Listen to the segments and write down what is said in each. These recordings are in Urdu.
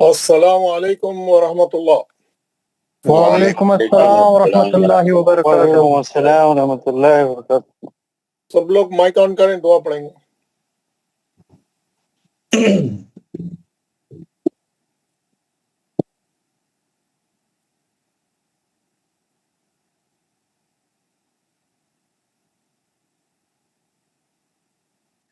السلام علیکم ورحمۃ اللہ۔ وعلیکم السلام ورحمۃ اللہ وبرکاتہ۔ وعلیکم السلام ورحمۃ اللہ وبرکاتہ۔ سب لوگ مائک آن کریں، دعا پڑھیں گے۔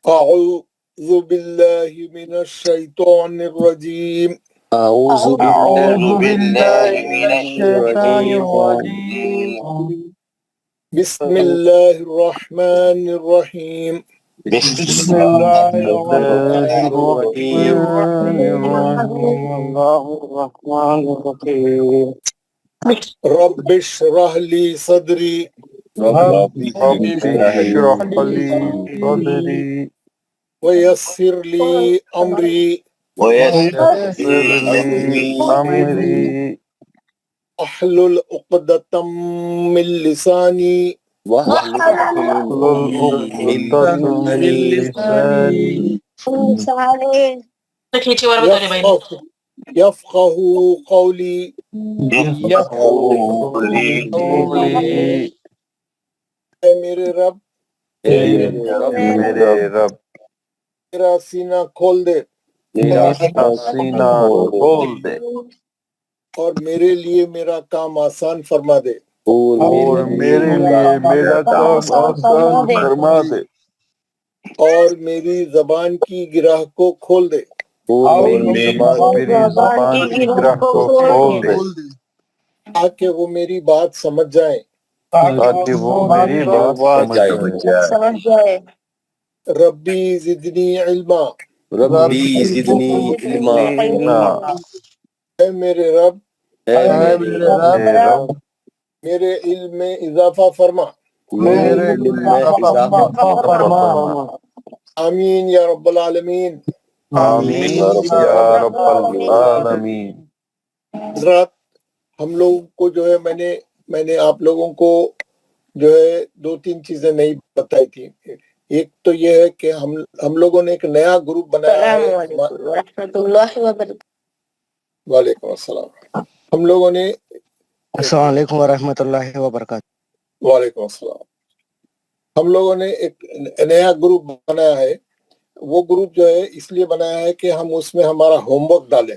اعوذ باللہ من الشیطان الرجیم۔ اعوذ اعوذ باللہ من الشیطان الرجیم۔ بسم اللہ الرحمن الرحیم۔ بسم اللہ الرحمن الرحیم۔ الرحمن الرحیم۔ رب اشرح لی صدری رب اشرح لی صدری ویسر لی امری ویسر لی امری احلل عقدۃ من لسانی واحلل عقدۃ من لسانی یفقہ قولی۔ یفقہوا قولی۔ اے میرے رب، میرے رب میرا سینہ کھول دے میرا سینہ کھول دے اور میرے لیے میرا کام آسان فرما دے۔ اور میرے لیے میرا کام آسان فرما دے اور میری زبان کی گرہ کو کھول دے اور میری زبان کی گرہ کو کھول دے تاکہ وہ میری بات سمجھ جائیں۔ تاکہ وہ میری بات سمجھ جائے۔ ربی زدنی علما۔ ربی زدنی علما۔ اے میرے رب، اے میرے رب میرے علم میں اضافہ فرما۔ میرے علم میں اضافہ فرما۔ آمین یا رب العالمین۔ آمین یا رب العالمین۔ حضرات، ہم لوگوں کو جو ہے میں نے آپ لوگوں کو جو ہے 2-3 چیزیں نہیں بتائی تھی۔ ایک تو یہ ہے کہ ہم لوگوں نے ایک نیا گروپ بنایا ہے۔ وعلیکم السلام۔ ہم لوگوں نے السلام علیکم ورحمۃ اللہ وبرکاتہ۔ وعلیکم السلام۔ ہم لوگوں نے ایک نیا گروپ بنایا ہے۔ وہ گروپ جو ہے اس لیے بنایا ہے کہ ہم اس میں ہمارا ہوم ورک ڈالیں،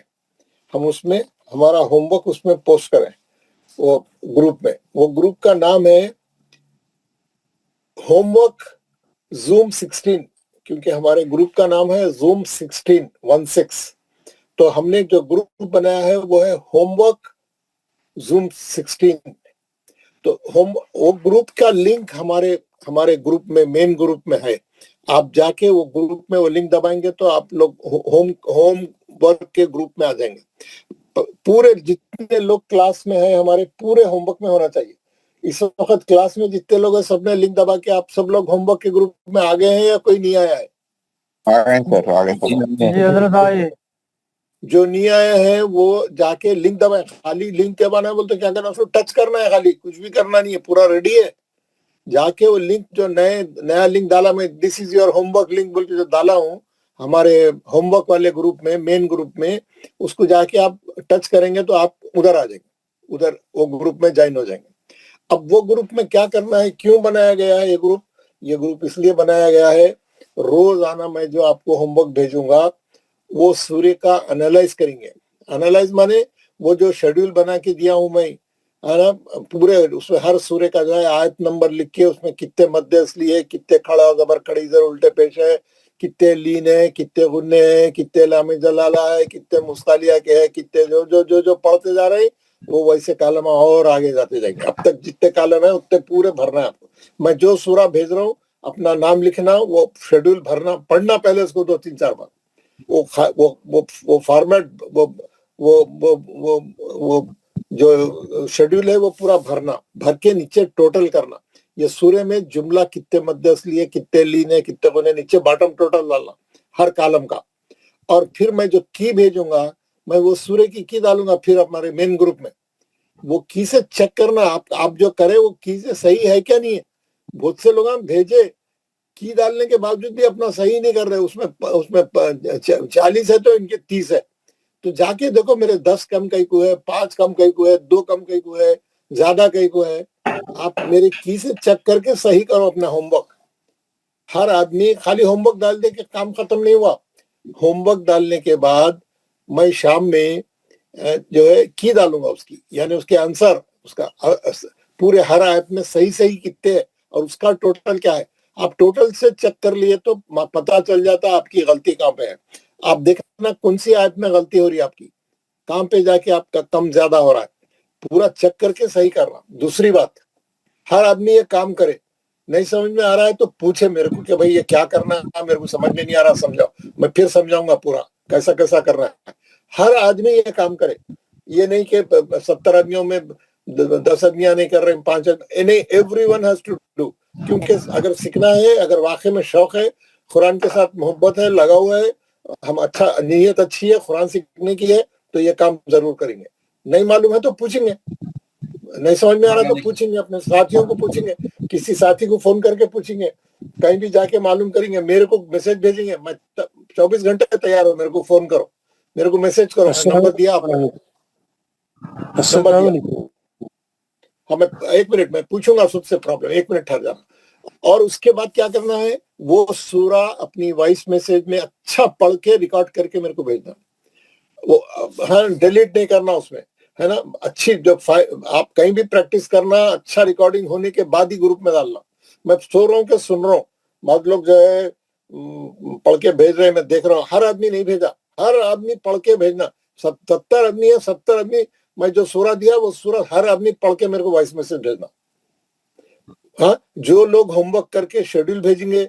ہم اس میں ہمارا ہوم ورک اس میں پوسٹ کریں وہ گروپ میں۔ وہ گروپ کا نام ہے ہوم ورک زوم 16، کیونکہ ہمارے گروپ کا نام ہے زوم 16۔ تو ہم نے جو گروپ بنایا ہے وہ ہے ہوم ورک زوم 16۔ تو وہ گروپ کا لنک ہمارے گروپ میں، مین گروپ میں ہے۔ آپ جا کے وہ گروپ میں وہ لنک دبائیں گے تو آپ لوگ ہوم ورک کے گروپ میں آ جائیں گے۔ پورے جتنے لوگ کلاس میں ہیں ہمارے پورے ہوم ورک میں ہونا چاہیے۔ اس وقت کلاس میں جتنے لوگ ہیں سب نے لنک دبا کے آپ سب لوگ ہوم ورک کے گروپ میں آ گئے ہیں یا کوئی نہیں آیا ہے؟ جو نہیں آئے ہیں وہ جا کے لنک دبائیں۔ خالی لنک دبانا ہے بولتے کیا کرنا، اس کو ٹچ کرنا ہے، خالی کچھ بھی کرنا نہیں ہے، پورا ریڈی ہے۔ جا کے وہ لنک جو نیا لنک ڈالا میں، دس از یور ہوم ورک لنک بول کے جو ڈالا ہوں ہمارے ہوم ورک والے گروپ میں، مین گروپ میں، اس کو جا کے آپ ٹچ کریں گے تو آپ ادھر آ جائیں گے، ادھر وہ گروپ میں جوائن ہو جائیں گے۔ اب وہ گروپ میں کیا کرنا ہے، کیوں بنایا گیا ہے یہ گروپ اس لیے بنایا گیا ہے، روزانہ میں جو آپ کو ہوم ورک بھیجوں گا وہ سورہ کا انالائز کریں گے۔ انالائز مانے وہ جو شیڈیول بنا کے دیا ہوں میں، پورے اس میں ہر سورہ کا جو ہے آیت نمبر لکھ کے اس میں کتنے مد اصلی ہے، کتنے کھڑا زبر کھڑی زر الٹے پیش ہے، کتنے لین ہے، کتنے غنے ہیں، کتنے لام جلالہ ہے، کتنے مستعلیہ کے ہے، کتنے جو پڑھتے جا رہے ہیں وہ ویسے کالمہ اور آگے جاتے جائیں گے۔ اب تک جتنے کالم ہیں اتنے پورے بھرنا ہے آپ کو۔ میں جو سورہ بھیج رہا ہوں اپنا نام لکھنا، وہ شیڈیول بھرنا، پڑھنا پہلے اس کو 2-3-4 بار، وہ فارمیٹ، وہ جو شیڈیول ہے وہ پورا بھرنا، بھر کے نیچے ٹوٹل کرنا، یہ سورہ میں جملہ کتنے مد اصلی ہے، کتنے لین ہے، کتنے غنے، نیچے باٹم ٹوٹل ڈالنا ہر کالم کا۔ اور پھر میں جو کی بھیجوں گا میں وہ سورہ کی ڈالوں گا، پھر ہمارے مین گروپ میں وہ کی سے چیک کرنا، آپ جو کرے وہ کی سے صحیح ہے کیا نہیں ہے۔ بہت سے لوگ بھیجے کی ڈالنے کے باوجود بھی اپنا صحیح نہیں کر رہے، اس میں 40 ہے تو ان کے 30 ہے، تو جا کے دیکھو میرے 10 کم کئی کو ہے, 5 کم کئی کو ہے, 2 کم کئی کو ہے, زیادہ کئی کو ہے. آپ میرے کی سے چیک کر کے صحیح کرو اپنا ہوم ورک. ہر آدمی خالی ہوم ورک ڈال دے کہ کام ختم نہیں ہوا. ہوم ورک ڈالنے کے بعد میں شام میں جو ہے کی ڈالوں گا اس کی, یعنی اس کے آنسر, اس کا پورے ہر آیت میں صحیح کتنے اور اس کا ٹوٹل کیا ہے. آپ ٹوٹل سے چیک کر لیے تو پتا چل جاتا آپ کی غلطی کہاں پہ ہے. آپ دیکھنا کون سی آیت میں غلطی ہو رہی ہے آپ کی, کہاں پہ جا کے آپ کا کم زیادہ ہو رہا ہے, پورا چیک کر کے صحیح کرنا. دوسری بات, ہر آدمی یہ کام کرے, نہیں سمجھ میں آ رہا ہے تو پوچھے میرے کو کہ بھائی یہ کیا کرنا ہے, میرے کو سمجھ میں نہیں آ رہا, سمجھاؤ, میں پھر سمجھاؤں گا پورا کیسا کرنا ہے. ہر آدمی یہ کام کرے, یہ نہیں کہ 70 آدمیوں میں 10 آدمیاں نہیں کر رہے, 5 نہیں, everyone has to do. کیونکہ اگر سیکھنا ہے, اگر واقعی میں شوق ہے, قرآن کے ساتھ محبت ہے, لگا ہوا ہے, ہم اچھا نیت اچھی ہے قرآن سیکھنے کی ہے, تو یہ کام ضرور کریں گے. نہیں معلوم ہے تو پوچھیں گے, نہیں سمجھ میں آ رہا تو پوچھیں گے, اپنے ساتھیوں کو پوچھیں گے, کسی ساتھی کو فون کر کے پوچھیں گے, کہیں بھی جا کے معلوم کریں گے, میرے کو میسج بھیجیں گے. میں 24 گھنٹے تیار ہوں, میرے کو فون کرو, میرے کو میسج کرو, نمبر دیا آپ نے, نمبر دیا. ہاں میں 1 منٹ میں پوچھوں گا سب سے پرابلم, 1 منٹ ٹھہر جانا. اور اس کے بعد کیا کرنا ہے, وہ سورہ اپنی وائس میسج میں اچھا پڑھ کے ریکارڈ کر کے میرے کو بھیجنا. وہ ہاں ڈیلیٹ نہیں کرنا اس میں, ہے نا. اچھی جو آپ کہیں بھی پریکٹس کرنا, اچھا ریکارڈنگ ہونے کے بعد ہی گروپ میں ڈالنا. میں سو رہا ہوں کہ سن رہا ہوں, بہت لوگ جو ہے پڑھ کے بھیج رہے ہیں, میں دیکھ رہا ہوں. ہر آدمی نہیں بھیجا, ہر آدمی پڑھ کے بھیجنا. 70 آدمی ہے, 70 آدمی میں جو سورہ دیا وہ سورہ ہر آدمی پڑھ کے میرے کو وائس میسج بھیجنا. ہاں, جو لوگ ہوم ورک کر کے شیڈول بھیجیں گے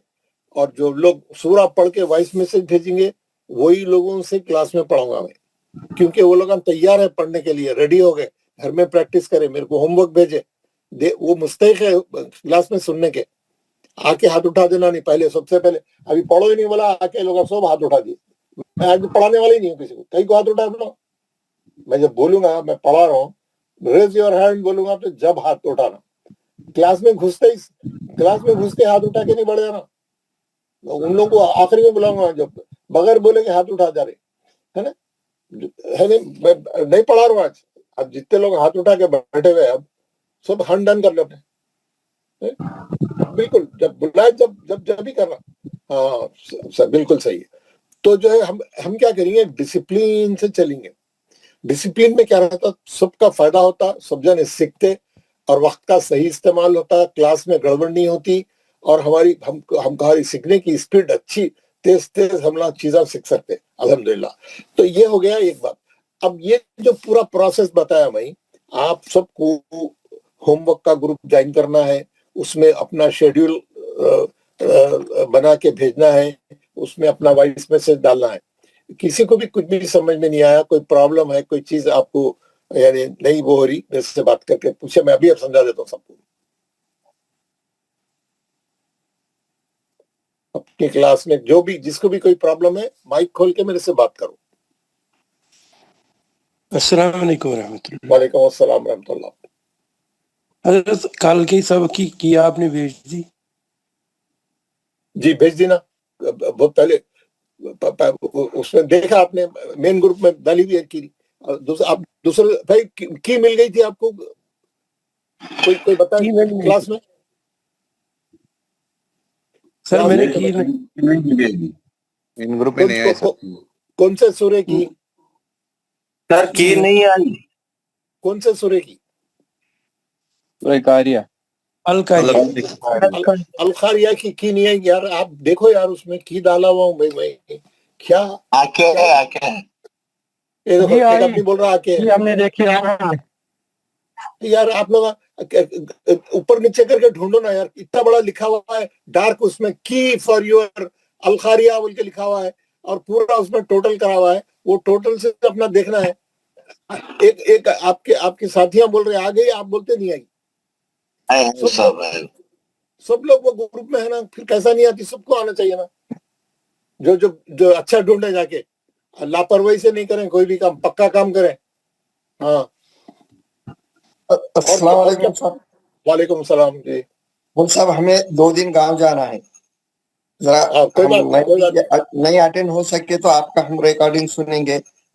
اور جو لوگ سورہ پڑھ کے وائس میسج بھیجیں گے, وہی لوگوں سے کلاس میں پڑھوں گا میں. کیونکہ وہ لوگ ہم تیار ہے پڑھنے کے لیے, ریڈی ہو گئے, گھر میں پریکٹس کرے, میرے کو ہوم ورک بھیجے, وہ مستحق ہے کلاس میں سننے کے. آ کے ہاتھ اٹھا دینا نہیں, پہلے سب سے پہلے ابھی پڑھو ہی نہیں بولا, آ کے لوگ سب ہاتھ اٹھا دیے. میں آج پڑھانے والا ہی نہیں ہوں کسی کو, کہیں کو ہاتھ اٹھا دو. میں جب بولوں گا میں پڑھا رہا ہوں, ریز یور ہینڈ بولوں گا تو جب ہاتھ اٹھانا. کلاس میں گھستے ہاتھ اٹھا کے نہیں بڑھ جانا. ان لوگوں کو آخری میں بلاؤں گا جب بغیر بولے کہ ہاتھ اٹھا جا رہے, ہے نا. میں نہیں پڑھا رہا ہوں آج. اب جتنے لوگ ہاتھ اٹھا کے بیٹھے ہوئے اب سب ہینڈ ڈن کر لو اپنے, بالکل جب بلائے جب بھی کرنا. ہاں بالکل صحیح ہے. تو جو ہے ہم کیا کریں گے, ڈسپلین سے چلیں گے. ڈسپلین میں کیا رہتا, سب کا فائدہ ہوتا, سب جنے سیکھتے, اور وقت کا صحیح استعمال ہوتا, کلاس میں گڑبڑ نہیں ہوتی, اور ہماری سیکھنے کی اسپیڈ اچھی, تیز ہم لوگ چیزیں سیکھ سکتے الحمدللہ. تو یہ ہو گیا ایک بات. اب یہ جو پورا پروسیس بتایا میں, آپ سب کو ہوم ورک کا گروپ جوائن کرنا ہے, اس میں اپنا شیڈیول بنا کے بھیجنا ہے, اس میں اپنا وائس میسج ڈالنا ہے. کسی کو بھی کچھ بھی سمجھ میں نہیں آیا, کوئی پرابلم ہے, کوئی چیز آپ کو یعنی نہیں وہ ہو رہی, میرے سے بات کر کے پوچھے, میں ابھی اب سمجھا دیتا ہوں سب کو. اپنی کلاس میں جو بھی جس کو بھی کوئی پرابلم ہے, مائک کھول کے میرے سے بات کرو. السلام علیکم ورحمۃ اللہ. وعلیکم السلام ورحمۃ اللہ. حضرت کل کی سب کی آپ نے بھیج دی؟ جی بھیج دینا. بہت پہلے اس میں دیکھا آپ نے, مین گروپ میں ڈالی ہوئی ہے کی. آپ دوسرے بھائی کی مل گئی تھی آپ کو, کوئی بتائیں کلاس میں. سر میں نے کی گروپ میں نہیں آئے سر. کون سے سورے کی سر کی نہیں آئی, کون سے سورے کی؟ کاریہ القاریہ کی نہیں ہے یار. آپ دیکھو یار, اس میں کی ڈالا ہوا ہوں بھائی میں. کیا جی آدمی بول رہا آکے ہم نے دیکھی یار. آپ لوگ اوپر نیچے کر کے ڈھونڈو نا یار, اتنا بڑا لکھا ہوا ہے ڈارک, اس میں کی فار یور القاریہ بول کے لکھا ہوا ہے, اور پورا اس میں ٹوٹل کرا ہوا ہے. وہ ٹوٹل سے اپنا دیکھنا ہے. ایک آپ کے ساتھیاں بول رہے آ گئی, آپ بولتے نہیں آئی. سب لوگ وہ گروپ میں ہے نا, پھر کیسا نہیں آتی, سب کو آنا چاہیے نا. جو اچھا ڈھونڈے, جا کے لاپرواہی سے نہیں کریں, کوئی بھی کام پکا کام کریں. ہاں السلام علیکم سر. وعلیکم السلام. جی بول صاحب, ہمیں 2 دن گاؤں جانا ہے, ذرا کوئی بات نہیں. نہیں اٹینڈ ہو سکے تو آپ کا ہم ریکارڈنگ سنیں گے,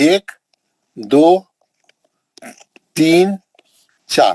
1 2 3 4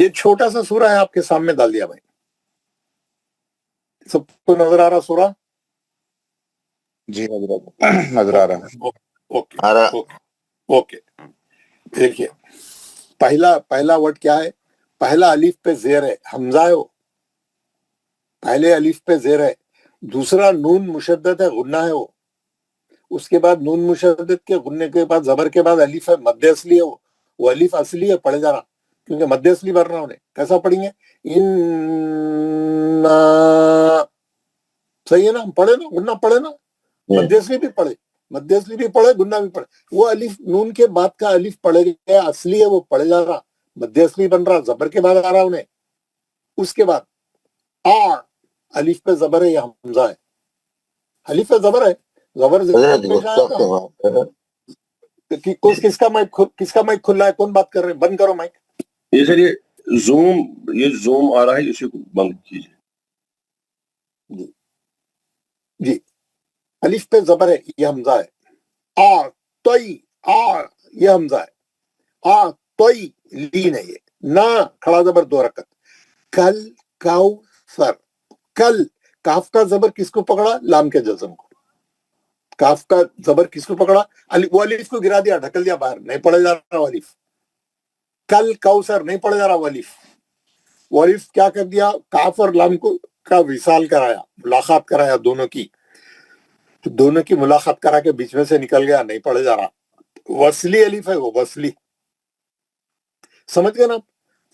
یہ چھوٹا سا سورہ ہے آپ کے سامنے ڈال دیا بھائی. سب کو نظر آ رہا سورہ؟ جی حضرت نظر آ رہا ہے. Okay okay. دیکھیے پہلا ورڈ کیا ہے؟ پہلا الف پہ زیر ہے، حمزہ ہے وہ. پہلے الف پہ زیر ہے. دوسرا نون مشدد ہے، غنہ ہے وہ. اس کے بعد نون مشدد کے غننے کے بعد زبر کے بعد الف ہے، مد اصلی ہے وہ الف اصلی ہے، پڑھے جا رہا کیونکہ مد اصلی بھر رہا انہیں. کیسا پڑھیں گے؟ صحیح ہے نا؟ ہم پڑھے نا، غنہ پڑھے نا، مد اصلی بھی پڑھے، مد اصلی بھی پڑھے، غنہ بھی پڑھے. وہ الف نون کے بعد کا الف پڑھے گیا اصلی ہے، وہ پڑھے جا رہا، مد اصلی بن رہا، زبر کے بعد آ رہا انہیں. اس کے بعد الف پہ زبر ہے یا حمزہ ہے؟ الف پہ زبر ہے، زبر کس کا مائک کھلا ہے؟ کون بات کر رہے ہیں؟ بند کرو مائک. یہ سر یہ زوم آ رہا ہے، اسی کو بند کیجیے. جی الف پہ زبر ہے، یہ حمزہ ہے. توئی یہ حمزہ ہے. توئی لین ہے، یہ نہ کھڑا زبر دو حرکت. کل کاؤ سر. کل کاف کا زبر کس کو پکڑا؟ لام کے جزم کو. کاف کا زبر کس کو پکڑا؟ وہ الف کو گرا دیا، ڈھکل دیا باہر، نہیں پڑھے جا رہا الف. کل کوثر نہیں پڑھے جا رہا وہ الف کیا کر دیا؟ کاف اور لام کو کا وصال کرایا، ملاقات کرایا دونوں کی ملاقات کرا کے بیچ میں سے نکل گیا، نہیں پڑھے جا رہا. وصلی الف ہے وہ، وصلی. سمجھ گئے نا؟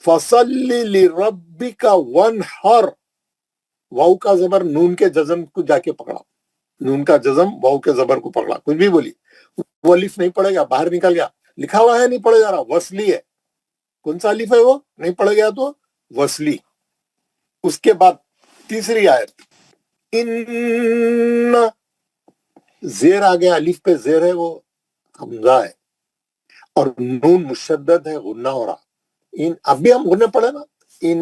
فصلی لربک وانحر. واؤ کا زبر نون کے جزم کو جا کے پکڑا، نون کا جزم واؤ کے زبر کو پکڑا، کچھ بھی بولی، وہ الف نہیں پڑے گا، باہر نکل گیا. لکھا ہوا ہے نہیں پڑھے جا رہا، وصلی ہے. کون سا الف ہے وہ؟ نہیں پڑھے گیا تو وصلی. اس کے بعد تیسری آیت، ان زیر آ گیا، الف پہ زیر ہے وہ حمزہ ہے، اور نون مشدد ہے، غنہ ہو رہا. اب بھی ہم غنہ پڑھے نا، ان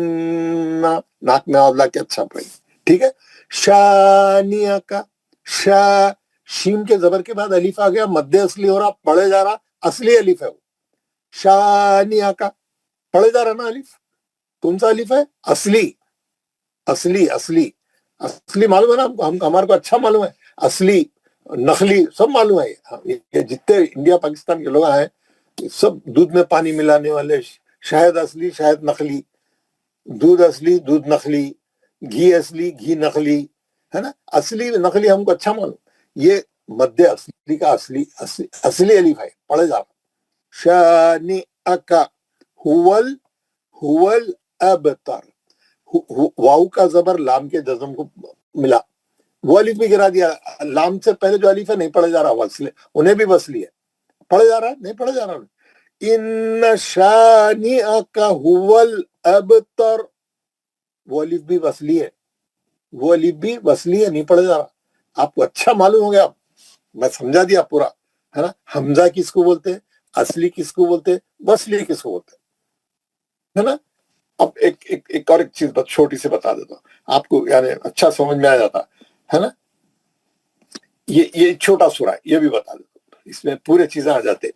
ناک میں آولا کے اچھا پڑھیں، ٹھیک ہے. شانیہ کا شیم کے زبر کے بعد الف آ گیا، مد اصلی ہو رہا، پڑھے جا رہا، اصلی الف ہے وہ. شانیہ کا پڑھے جا رہا نا الف. کون سا الف ہے؟ اصلی. اصلی اصلی اصلی معلوم ہے نا ہمارے کو، اچھا معلوم ہے. اصلی نخلی سب معلوم ہے. یہ جتنے انڈیا پاکستان کے لوگ ہیں سب دودھ میں پانی ملانے والے. شہد اصلی، شہد نخلی. دودھ اصلی، دودھ نخلی. گھی اصلی، گھی نخلی، ہے نا. اصلی نقلی ہم کو اچھا معلوم. یہ مد اصلی کا اصلی الف ہے، پڑھے جا رہا. شانی اکا ہوول ابتر. واؤ کا زبر لام کے جزم کو ملا، وہ الف بھی گرا دیا. لام سے پہلے جو الف ہے نہیں پڑھے جا رہا، وصلی انہیں بھی وصلی ہے، پڑھے جا رہا ہے نہیں پڑھے جا رہا. ان شانی اکا ہوول ابتر، وہ الف بھی وصلی ہے، وہ الف بھی وصلی ہے، نہیں پڑھے جا رہا. آپ کو اچھا معلوم ہو گیا، میں سمجھا دیا پورا، ہے نا. حمزہ کس کو بولتے ہیں؟ اصلی کس کو بولتے ہیں؟ وصلی کس کو بولتے ہیں، ہے نا. اب ایک اور چیز چھوٹی سی بتا دیتا ہوں آپ کو، یعنی اچھا سمجھ میں آ جاتا ہے نا. یہ چھوٹا سورہ ہے، یہ بھی بتا دیتا ہوں، اس میں پورے چیزیں آ جاتے.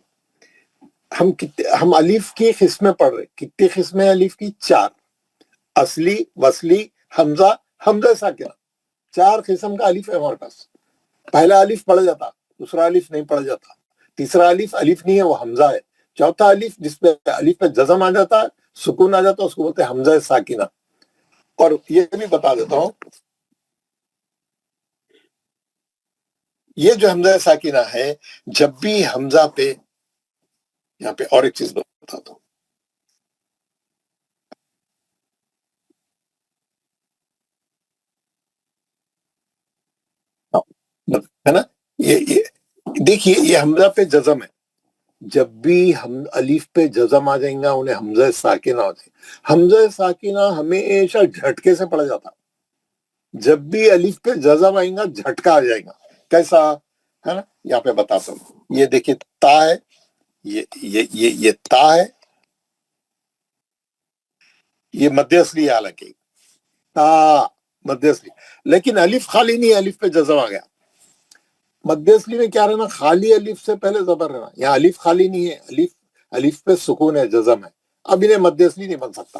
ہم الف کی قسمیں پڑھ رہے. کتنی قسمیں الف کی؟ 4. اصلی، وصلی، حمزہ، حمزہ ساکنہ. 4 قسم کا الف ہے ہمارے پاس. پہلا الف پڑھا جاتا، دوسرا الف نہیں پڑھا جاتا، تیسرا الف نہیں ہے، وہ حمزہ ہے. چوتھا الف جس پہ الف پہ جزم آ جاتا، سکون آ جاتا، اس کو بولتے ہیں حمزہ ساکنہ. اور یہ بھی بتا دیتا ہوں، یہ جو حمزہ ساکنہ ہے، جب بھی حمزہ پہ، یہاں پہ اور ایک چیز بتاتا ہوں، ہے نا. یہ دیکھیے، یہ حمزہ پہ جزم ہے. جب بھی ہم الف پہ جزم آ جائیں گا انہیں حمزہ ساکنہ ہوتے ہیں. حمزہ ساکنہ ہمیشہ جھٹکے سے پڑھا جاتا. جب بھی الف پہ جزم آئیں گا جھٹکا آ جائے گا. کیسا ہے نا؟ یہاں پہ بتاتا ہوں. یہ دیکھیے تا ہے، یہ تا ہے، یہ مد اصلی ہے، حالانکہ تا مد اصلی، لیکن الف خالی نہیں ہے، الف پہ جزم آ گیا. مد اصلی میں کیا رہنا؟ خالی الف سے پہلے زبر رہنا. یہاں الف خالی نہیں ہے، الف پہ سکون ہے، جزم ہے. اب انہیں مد اصلی نہیں بن سکتا.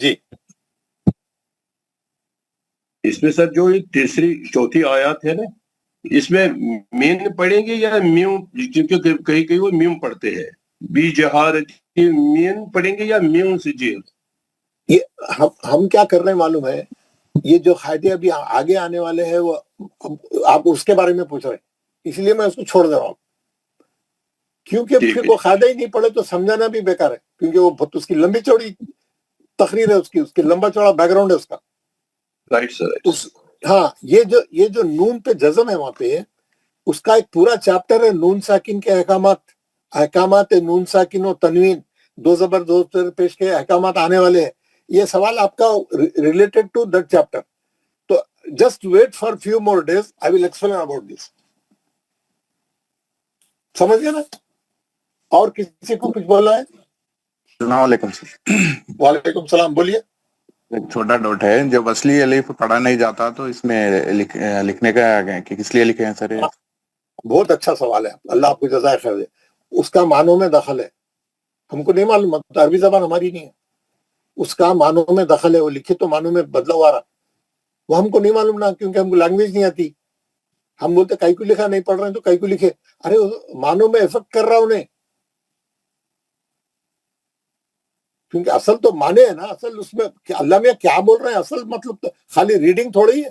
جی اس میں سر جو یہ تیسری چوتھی آیات ہے نا، اس میں مین پڑھیں گے یا میوں؟ کیونکہ کہیں کہیں وہ میوں پڑھتے ہیں، بی جہارت مین پڑھیں گے یا میوں سے جیل؟ یہ ہم کیا کر رہے ہیں معلوم ہے، یہ جو قاعدے ابھی آگے آنے والے ہیں وہ آپ اس کے بارے میں پوچھ رہے ہیں، اس لیے میں اس کو چھوڑ دے رہا ہوں، کیونکہ ٹھیک پھر ہے۔ وہ قاعدہ ہی نہیں پڑھے تو سمجھانا بھی بیکار ہے، کیونکہ وہ بہت اس کی لمبی چوڑی تقریر ہے، اس کی لمبا چوڑا بیک گراؤنڈ ہے اس کا۔ Right sir. ہاں یہ جو نون پہ جزم ہے وہاں پہ، اس کا ایک پورا چیپٹر ہے نون ساکن کے احکامات نون ساکن و تنوین، دو زبر دو زبر پیش کے احکامات آنے والے ہیں۔ یہ سوال آپ کا ریلیٹڈ ٹو دیٹ چیپٹر، تو just wait for few more days, I will explain about this. سمجھ گئے نا؟ اور کسی کو کچھ بولنا ہے؟ السلام علیکم سر، وعلیکم السلام، بولیے۔ ایک چھوٹا ڈاؤٹ ہے، جب اصلی الف پڑھا نہیں جاتا تو اس میں لکھنے کا کہ کس لیے لکھے ہیں سر یہ؟ بہت اچھا سوال ہے، اللہ آپ کو جزائے خیر دے۔ اس کا معنوں میں دخل ہے، ہم کو نہیں معلوم، عربی زبان ہماری نہیں ہے، اس کا معنوں میں دخل ہے، وہ لکھے تو معنوں میں بدلاؤ آ رہا، وہ ہم کو نہیں معلوم نا، کیونکہ ہم کو لینگویج نہیں آتی۔ ہم بولتے کئی کو لکھا، نہیں پڑھ رہے ہیں تو کئی کو لکھے، ارے معنوں میں افیکٹ کر رہا انہیں، کیونکہ اصل تو معنی ہے نا، اصل اس میں اللہ میں کیا بول رہے ہیں، اصل مطلب تو خالی ریڈنگ تھوڑی ہے،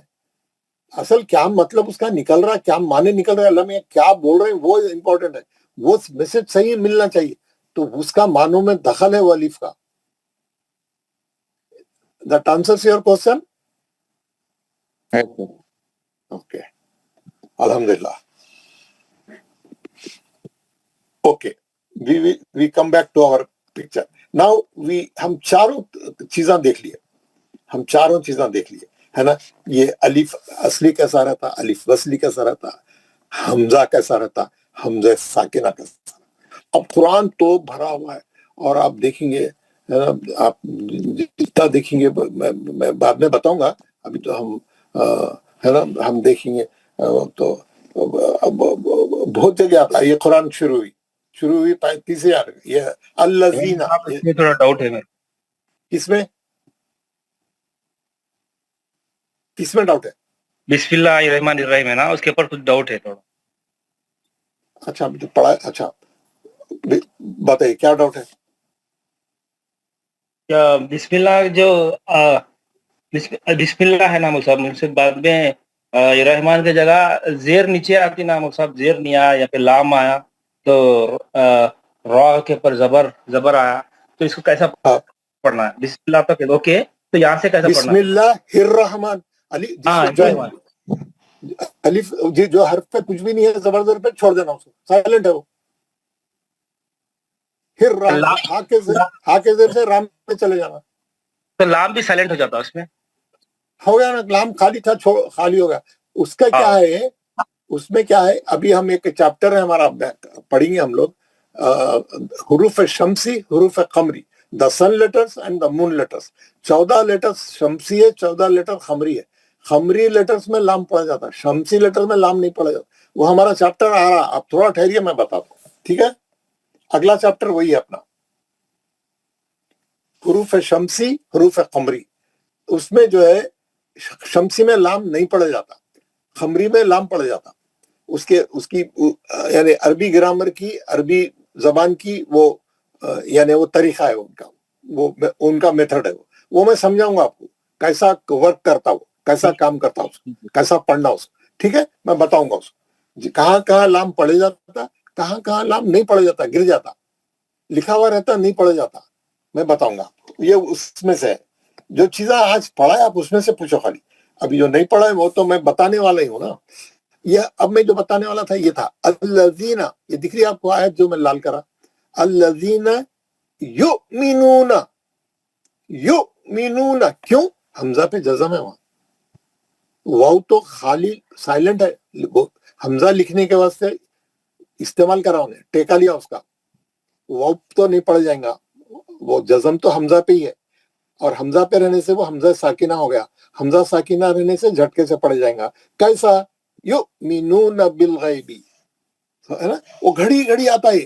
اصل کیا مطلب اس کا نکل رہا ہے، کیا معنی نکل رہا ہے، اللہ میں کیا بول رہے ہیں وہ امپورٹنٹ ہے، وہ میسج صحیح ملنا چاہیے، تو اس کا معنوں میں دخل ہے وہ الف کا۔ That answers your question? Okay. Alhamdulillah. Okay. We come back to our picture. Now ہم چاروں چیزاں دیکھ لیے ہے نا، یہ الف اصلی کیسا رہتا، الف وصلی کیسا رہتا، حمزہ کیسا رہتا، حمزہ ساکنہ کیسا رہتا۔ اب قرآن تو بھرا ہوا ہے، اور آپ دیکھیں گے، آپ جتنا دیکھیں گے میں بعد میں بتاؤں گا، ابھی تو ہم ہے نا ہم دیکھیں گے تو بہت جگہ آتا ہے، یہ قرآن شروع ہوئی تیسری آ رہی، یہ الذین، تھوڑا ڈاؤٹ ہے میرا، کس میں ڈاؤٹ ہے؟ بسم اللہ الرحمن الرحیم ہے نا، اس کے اوپر کچھ ڈاؤٹ ہے تھوڑا۔ اچھا ابھی تو پڑھا ہے، اچھا بتائیے کیا ڈاؤٹ ہے؟ کیا بسم اللہ جو بسم اللہ ہے نا مصعب، سے بعد میں رحمان کی جگہ زیر نیچے آتی نا مصعب، زیر نہیں آیا یا پھر لام آیا، تو را کے پر زبر آیا، تو اس کو کیسا پڑھنا ہے؟ بسم اللہ تک اوکے، تو یہاں سے کیسا پڑھنا بسم ہے؟ اللہ الرحمن، الف جو حرف پہ کچھ بھی نہیں ہے، زبر پہ چھوڑ دینا، اس کو سائلنٹ ہے وہ، ہا کے زیر سے رام پہ چلے جانا، تو لام بھی سائلنٹ ہو جاتا اس میں، ہو گیا نا، لام خالی تھا، خالی ہو گیا۔ اس کا کیا ہے، اس میں کیا ہے، ابھی ہم ایک چیپٹر ہے ہمارا پڑھیں گے ہم لوگ، حروف شمسی، حروف قمری، the sun letters and the moon letters, 14 letters شمسی ہے، 14 لیٹر قمری ہے، قمری لیٹرز میں لام پڑھا جاتا ہے، شمسی لیٹر میں لام نہیں پڑھا جاتا، وہ ہمارا چیپٹر آ رہا، آپ تھوڑا ٹھہریے میں بتاتا ہوں، ٹھیک ہے؟ اگلا چیپٹر وہی ہے اپنا، حروف شمسی، حروف قمری، اس میں جو ہے شمسی میں لام نہیں پڑھا جاتا، قمری میں لام پڑھا جاتا، اس کی یعنی عربی گرامر کی، عربی زبان کی وہ یعنی وہ طریقہ ہے ان کا، وہ ان کا میتھڈ ہے، وہ میں سمجھاؤں گا آپ کو کیسا ورک کرتا ہو، کیسا کام کرتا ہو، کیسا پڑھنا اس کو، ٹھیک ہے؟ میں بتاؤں گا اس کو کہاں کہاں لام پڑھے جاتا، کہاں کہاں لام نہیں پڑھا جاتا، گر جاتا، لکھا ہوا رہتا نہیں پڑھا جاتا، میں بتاؤں گا آپ کو، یہ اس میں سے ہے، جو چیزیں آج پڑھا ہے آپ اس میں سے پوچھو خالی، ابھی جو نہیں پڑھا ہے وہ تو میں بتانے والا ہی ہوں نا۔ یہ اب میں جو بتانے والا تھا یہ تھا الذین، یہ دکھ رہی آپ کو آیت جو میں لال کرا، الذین یؤمنون، یؤمنون، کیوں؟ حمزہ پہ جزم ہے وہاں، واو تو خالی سائلنٹ ہے، حمزہ لکھنے کے واسطے استعمال کرا انہیں، ٹیکا لیا اس کا، واو تو نہیں پڑھ جائیں گا، وہ جزم تو حمزہ پہ ہی ہے، اور حمزہ پہ رہنے سے وہ حمزہ ساکنہ ہو گیا، حمزہ ساکنہ رہنے سے جھٹکے سے پڑھ جائیں گا، کیسا؟ یؤمنون بالغیبی، ہے نا، وہ گھڑی گھڑی آتا ہے،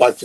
5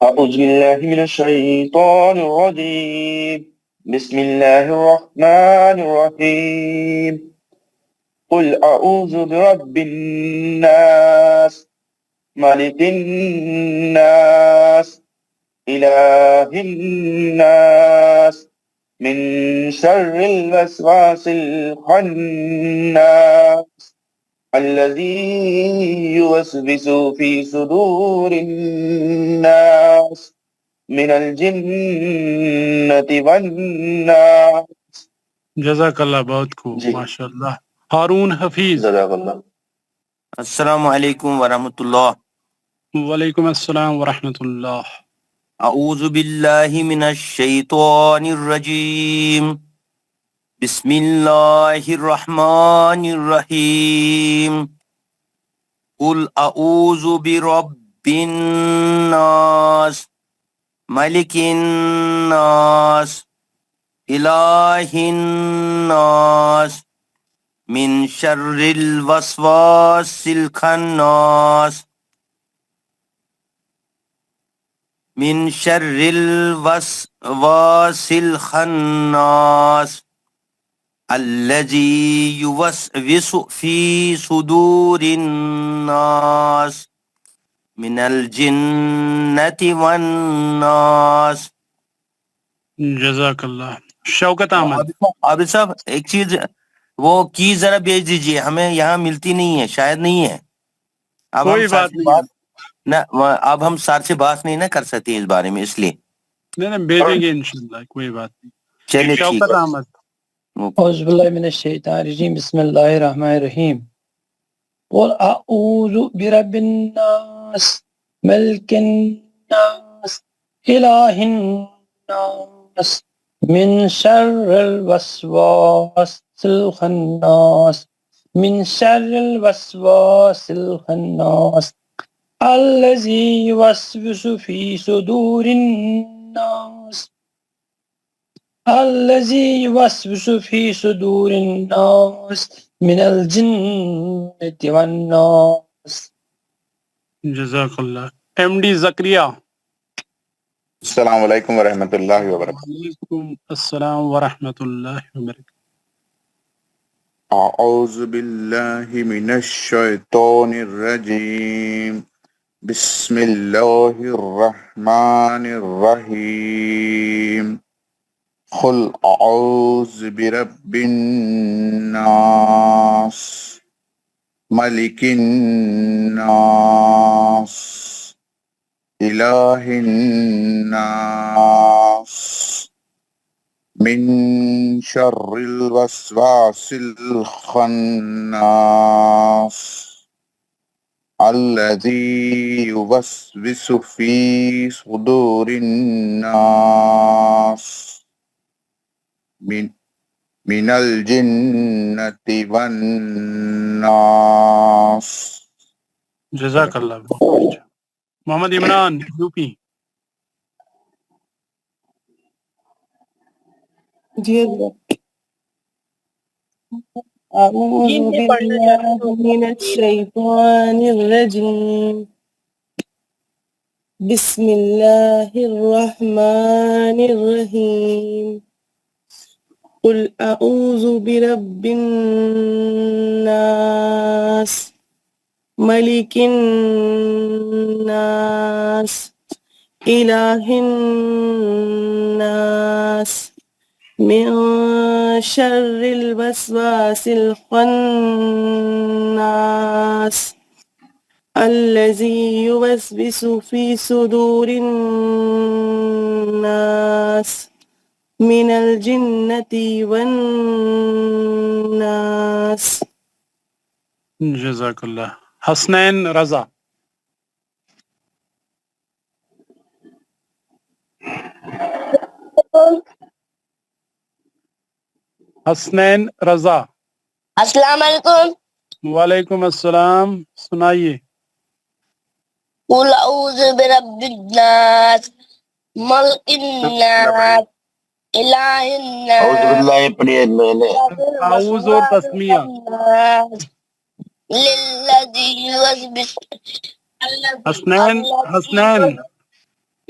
أعوذ بالله من الشيطان الرجيم بسم الله الرحمن الرحيم قل أعوذ برب الناس ملك الناس إله الناس من شر الوسواس الخناس الذي يوسوس في صدور الناس من الجنة والناس. جزاک اللہ، بہت خوب، جی ماشاء اللہ. ہارون حفیظ. جزاک اللہ. السلام علیکم ورحمۃ اللہ. وعلیکم السلام ورحمۃ اللہ. اعوذ باللہ من الشیطان الرجیم بسم اللہ الرحمن الرحیم قل اعوذ برب الناس ملک الناس الہ الناس من شر الوسواس الخناس من شر الوسواس الخناس الذي يوسوس في صدور الناس من الجنة والناس. جزاک اللہ. شوکت احمد. عابد صاحب ایک چیز وہ کی ذرا بھیج دیجئے، ہمیں یہاں ملتی نہیں ہے، شاید نہیں ہے. اب کوئی ہم سر بات سے نہیں بات نہ اب ہم سر سے بات نہیں نہ کر سکتے اس بارے میں، اس لیے نہیں بھیجیں گے انشاءاللہ، کوئی بات نہیں. چلیے ٹھیک شوکت ہے. احمد. اعوذ باللہ من الشیطان الرجیم بسم اللہ الرحمن الرحیم قل اعوذ برب الناس ملک الناس الہ الناس من شر الوسواس الخناس من شر الوسواس الخناس الذي يوسوس في صدور الناس الذي يوسوس في صدور الناس من الجنة والناس. جزاک اللہ. ایم ڈی زکریا. السلام علیکم ورحمۃ اللہ وبرکاتہ. وعلیکم السلام ورحمۃ اللہ وبرکاتہ. اعوذ باللہ من الشیطان الرجیم بسم اللہ الرحمن الرحیم قل اعوذ برب الناس ملک الناس الہ الناس من شر الوسواس الخناس الذي يوسوس في صدور الناس من الجنة والناس. جزاک اللہ. بہت اچھا. محمد عمران یو پی. جی أعوذ بالله من الشيطان الرجيم بسم الله الرحمن الرحيم قل أعوذ برب الناس ملك الناس إله الناس من شر الوسواس الخناس الذي يوسوس في صدور الناس من الجنة والناس. جزاک اللہ. حسنین رضا. حسنین رضا. السلام علیکم. وعلیکم السلام. سنائیے. قل اعوذ برب الناس ملک الناس الہ اعوذ الناس باللہ پڑھیے میں نے. اعوذ اور تسمیہ. للذی یوسوس Hasnain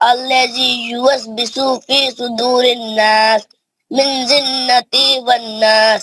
allezi yuwaswisu fi sudurin nas, min jinnati wan nas।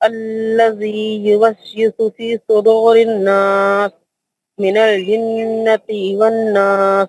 allazī yuwaswisu fī sudurin nas, minal jinnati wan nas।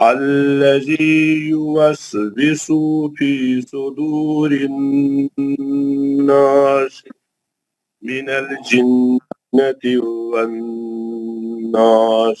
allazī yuwaswisu fī sudurin nas minal jinnati wan nas।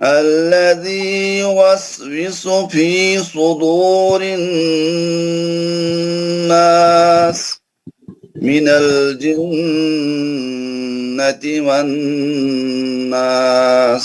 allazī yuwaswisu fī sudurin nas, minal jinnati wan nas।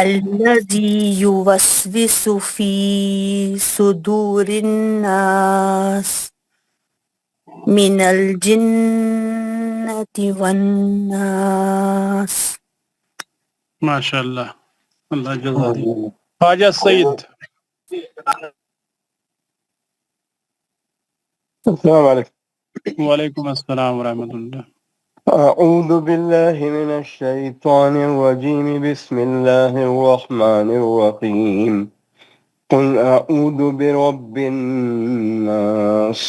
allazī yuwaswisu fī sudurin nas, minal jinnati والناس. ما شاء الله. اللہ جزا دی. خواجہ سعید. السلام عليكم. وعلیکم السلام ورحمۃ اللہ. أعوذ بالله من الشيطان الرجيم بسم الله الرحمن الرحيم قل أعوذ برب الناس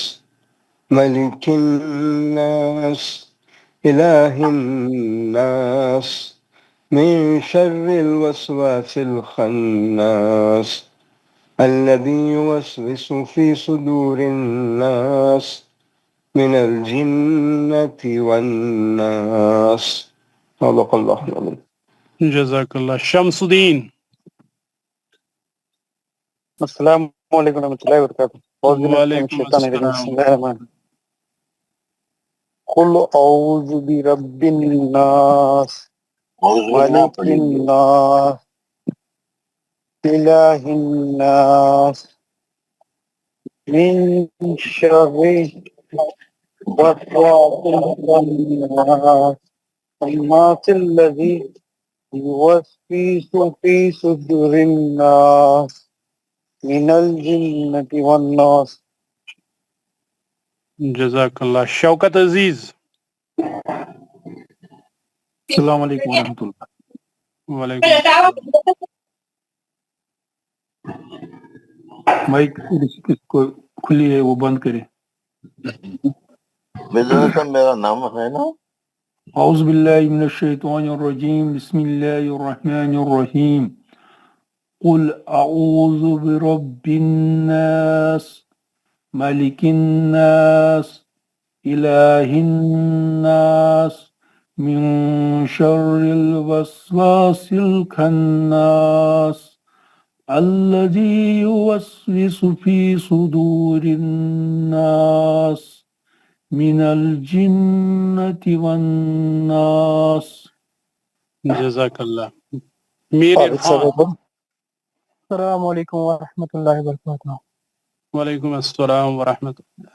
ملك الناس إله الناس من شر الوسواس الخناس الذي يوسوس في صدور الناس من الجنة والناس. صدق الله العظيم. جزاک اللہ. شمس الدین. السلام علیکم ورحمۃ اللہ وبرکاتہ. وعلیکم السلام. بسم اللہ الرحمن الرحیم. قل اعوذ برب الناس ملک الناس الہ الناس من شر وسواس الخناس الناس الذي يوسوس في صدور الناس من الجنة والناس. جزاک اللہ. شوکت عزیز. السلام علیکم ورحمۃ اللہ. وعلیکم السلام. مائک کس کو کھلی ہے وہ بند کرے. میرا نام ہے نا. اعوذ باللہ من الشیطان الرجیم بسم اللہ الرحمن الرحیم قل اعوذ برب الناس ملک الناس الہ الناس من شر الوسواس الخناس الذي يوسوس في صدور الناس من الجنة والناس. جزاک اللہ. میر خان. السلام علیکم ورحمۃ اللہ وبرکاتہ. وعلیکم السلام ورحمۃ اللہ.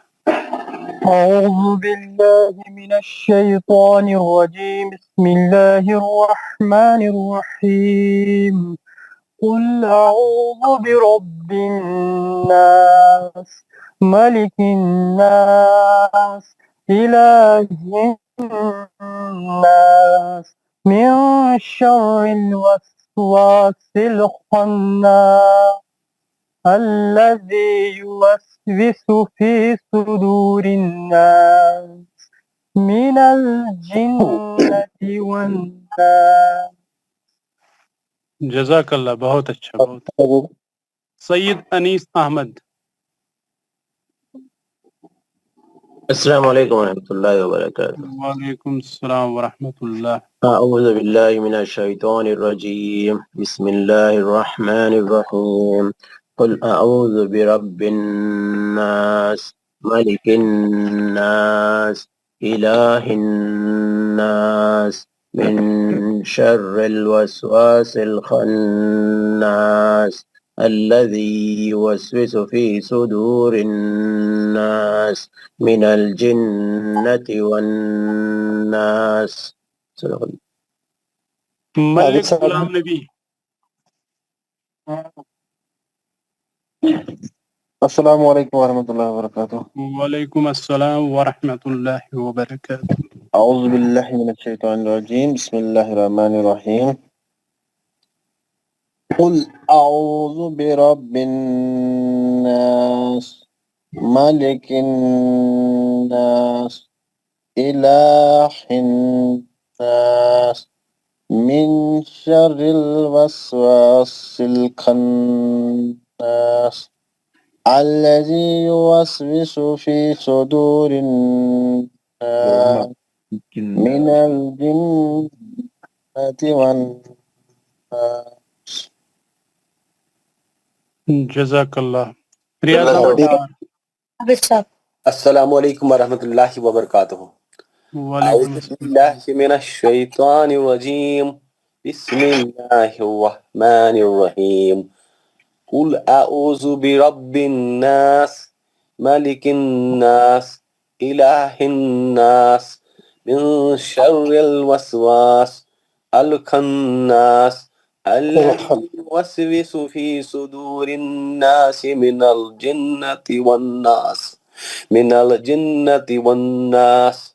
اعوذ باللہ من الشیطان الرجیم بسم اللہ الرحمن الرحیم قل اعوذ برب الناس ملک الناس الہ الناس من شر الوسواس الخناس الذي يوسوس في صدور الناس من الجنة والناس. جزاک اللہ. بہت اچھا. بہت. سید انیس احمد. السلام علیکم ورحمۃ اللہ وبرکاتہ. وعلیکم السلام ورحمۃ اللہ. اعوذ باللہ من الشیطان الرجیم بسم اللہ الرحمن الرحیم قل اعوذ برب الناس ملک الناس الہ الناس من شر الوسواس الخناس الذي يوسوس في صدور الناس من الجنة والناس. صدق اللہ. ملک غلام نبی. السلام علیکم ورحمۃ اللہ وبرکاتہ. وعلیکم السلام ورحمۃ اللہ وبرکاتہ. اعوذ باللہ من الشیطان الرجیم بسم اللہ الرحمن الرحیم قل اعوذ برب الناس ملک الناس الہ الناس من شر الوسواس الخناس الذي يوسوس في صدور الناس من الجنة والناس. جزاک اللہ. ریاض احمد ڈار. السلام علیکم ورحمۃ اللہ وبرکاتہ. وعلیکم اعوذ باللہ من الشیطان الرجیم بسم اللہ الرحمن الرحیم قل اعوذ برب الناس ملک الناس الہ الناس من شر الوسواس الخناس الذي يوسوس في صدور الناس من الجنة والناس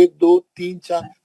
1 2 3 4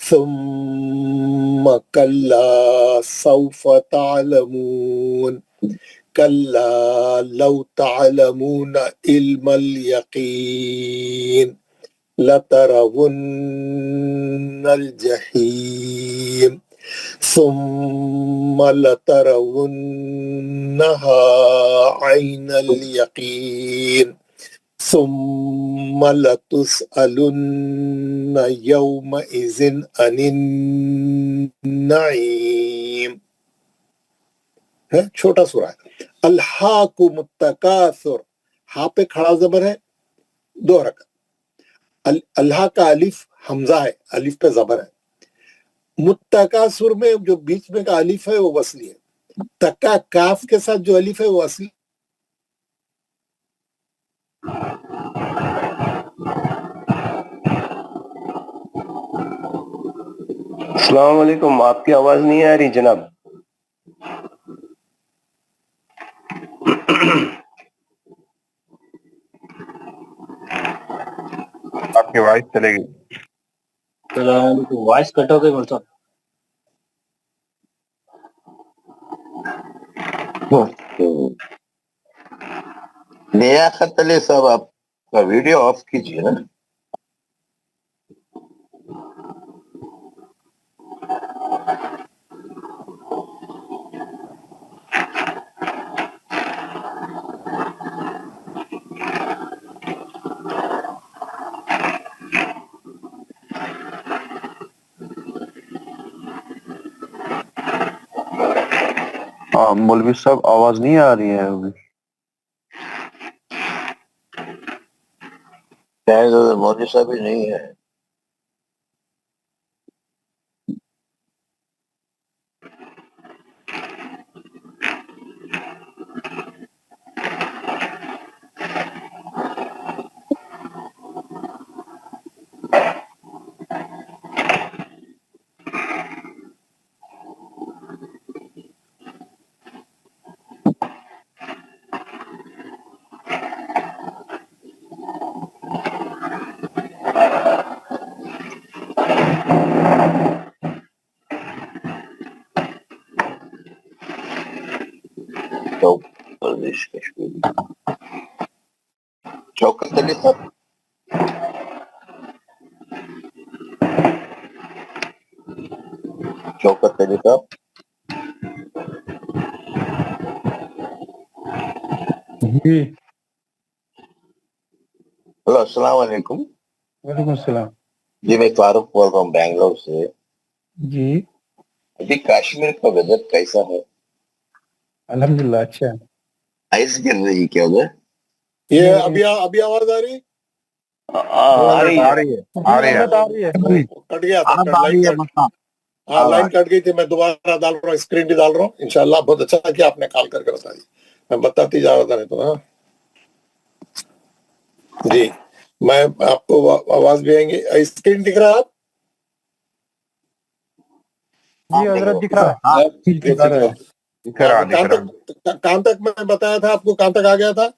ثم كلا سوف تعلمون کلا لو تعلمون علم الیقین لترون الجحیم ثم لترونها عین الیقین ثم لتسألن يومئذ عن النعیم. ہے چھوٹا سورہ ہے. الہاکم التکاثر، ہاں پہ کھڑا زبر ہے 2 حرکت. اللہ کا الف حمزہ ہے، الف پہ زبر ہے. متکاثر میں جو بیچ میں کا الف ہے وہ وصلی ہے. تکا کاف کے ساتھ جو الف ہے وہ اصلی. السلام علیکم، آپ کی آواز نہیں آ رہی جناب. آپ کی وائس چلے گی. السلام علیکم، وائس کٹ ہو گئی بول صاحب. لیاقت علی صاحب آپ کا ویڈیو آف کیجیے نا. مولوی صاحب آواز نہیں آ رہی ہے ابھی. مودی صاحب ہی نہیں ہے. شوکت علی صاحب شوکت علی صاحب جی ہلو السلام علیکم. وعلیکم السلام. جی میں فاروق بول رہا ہوں بنگلور سے. جی ابھی کشمیر کا ویدر کیسا ہے؟ الحمدللہ اچھا ہے. آئس گر رہی ہے کیا ادھر؟ یہ ابھی آواز آ رہی؟ آ رہی ہے. کٹ گیا تھا. ہاں لائن کٹ گئی تھی. میں دوبارہ ڈال رہا ہوں، اسکرین بھی ڈال رہا ہوں. انشاءاللہ بہت اچھا کیا آپ نے کال کر کے بتا دی. میں بتاتی جا رہا تھا نہیں تو. ہاں جی میں آپ کو آواز بھی آئیں گے. اسکرین دکھ رہا ہے آپ؟ جی حضرت دکھ رہا ہے. کہاں تک میں بتایا تھا آپ کو؟ کہاں تک آ گیا تھا؟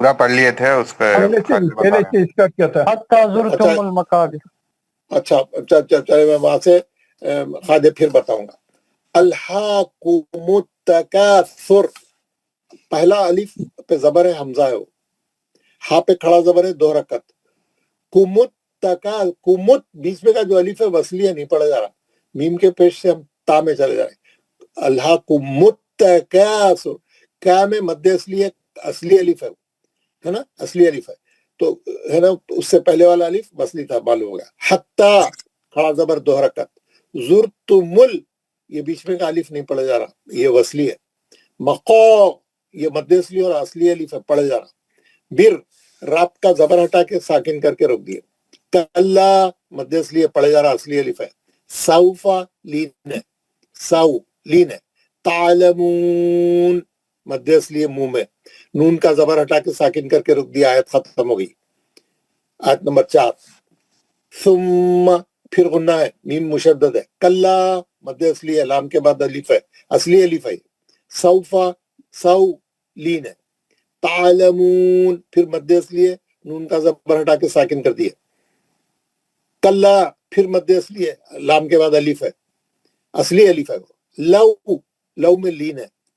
پورا پڑھ لیے تھے اس پہ. پہلے سے اس کا کیا تھا؟ حتی زرتم المقابر. اچھا چلے میں وہاں سے خادے پھر بتاؤں گا. الہاکم التکاثر، پہلا الف پہ زبر ہے، حمزہ ہے. وہ ہاں پہ کھڑا زبر ہے 2 حرکت. کمت بیچ میں کا جو الف ہے وصلی ہے، نہیں پڑھا جا رہا. میم کے پیش سے ہم تا میں چلے جائیں. الہاکم التکاثر، کیا میں مد اصلی ہے، اصلی الف ہے نا، اصلی الف ہے تو ہے نا. اس سے پہلے والا الف وصلی تھا، معلوم ہو گیا. حتی کھڑا زبر 2 حرکت. زرتمل، یہ بیچ میں کا الف نہیں پڑھا جا رہا، یہ وصلی ہے. مقا، یہ مد اصلی اور اصلی الف ہے، پڑھا جا رہا. بر، راب کا زبر ہٹا کے ساکن کر کے رکھ دیے. کلا، مد اصلی ہے، پڑھا جا رہا، اصلی الف ہے. سوفا، لین ہے، سو لین ہے. تعلمون، مد اصلی ہے، منہ میں. نون کا زبر ہٹا کے ساکن کر کے رکھ دیا. آیت ختم ہو گئی. آیت نمبر 4. ثم، پھر غنہ ہے، میم مشدد ہے. کلا، مد اصلی ہے، لام کے بعد الف ہے، اصلی الف ہے. سوفا، سو لین ہے. تعلمون، پھر مد اصلی ہے، نون کا زبر ہٹا کے ساکن کر دیا. کلا، پھر مد اصلی ہے، لام کے بعد الف ہے، اصلی الف ہے. لو، لو میں لین ہے،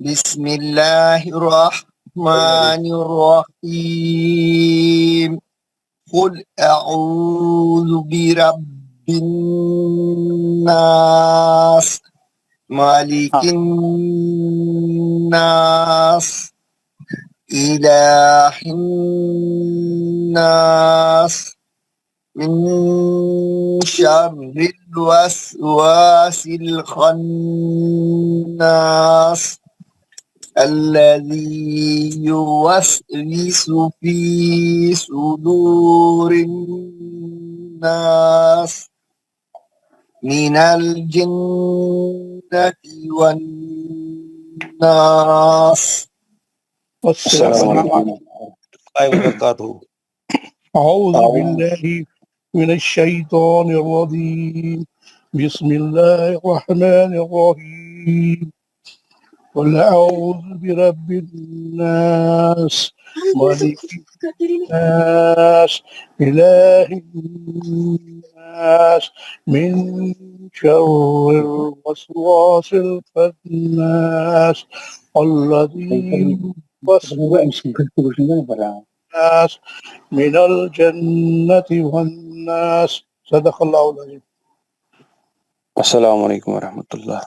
بسم الله الرحمن الرحيم قل أعوذ برب الناس مالك الناس إله الناس من شر الوسواس الخناس الذي يوسوس في صدور الناس من الجنة والناس. السلام عليكم وبركاته. أعوذ بالله من الشيطان الرجيم بسم الله الرحمن الرحيم قل أعوذ برب الناس مالك الناس إله الناس من شر الوسواس الخناس الذي يوسوس الناس من الجنة والناس. صدق الله العظيم. السلام علیکم ورحمۃ اللہ.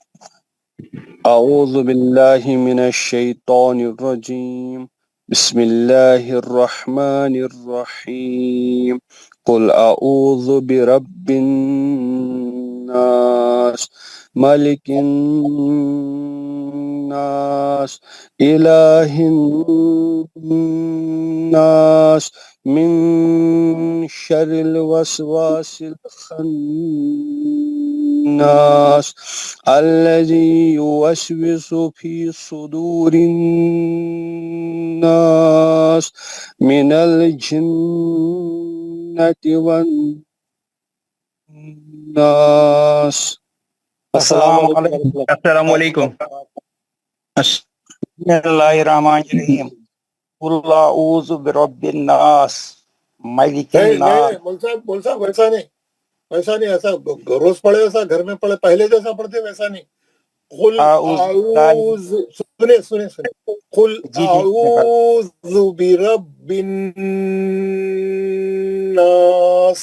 اعوذ باللہ من الشیطان الرجیم بسم اللہ الرحمن الرحیم قل اعوذ برب الناس ملک الناس الہ الناس من شر الوسواس الخناس الذي يوسوس في صدور الناس من الجنة والناس. السلام علیکم. بسم اللہ الرحمن الرحیم قل اعوذ برب الناس ملک نہیں الناس. مول صاحب ویسا نہیں ایسا روز پڑھے ویسا گھر میں پڑھے پہلے جیسا پڑھتے ویسا نہیں. قل اعوذ سنے قل اعوذ برب الناس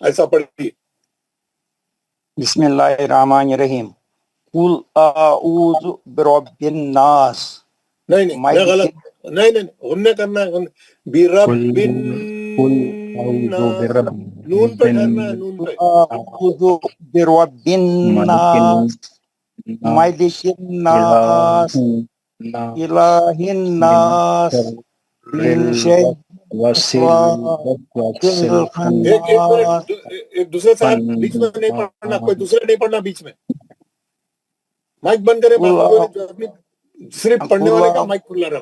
ایسا پڑھیے. بسم اللہ الرحمن الرحیم قل اعوذ برب الناس. نہیں غلط نہیں غنّے کرنا ہے. برب نون پہ ٹھہرنا ہے. نون پہ اعوذ برب الناس ملک الناس الہ الناس من شر ایک دوسرے صاحب بیچ میں نہیں پڑھنا. کوئی دوسرے نہیں پڑھنا بیچ میں. مائک بند کرے. صرف پڑھنے والے کا مائک کھلا رہا.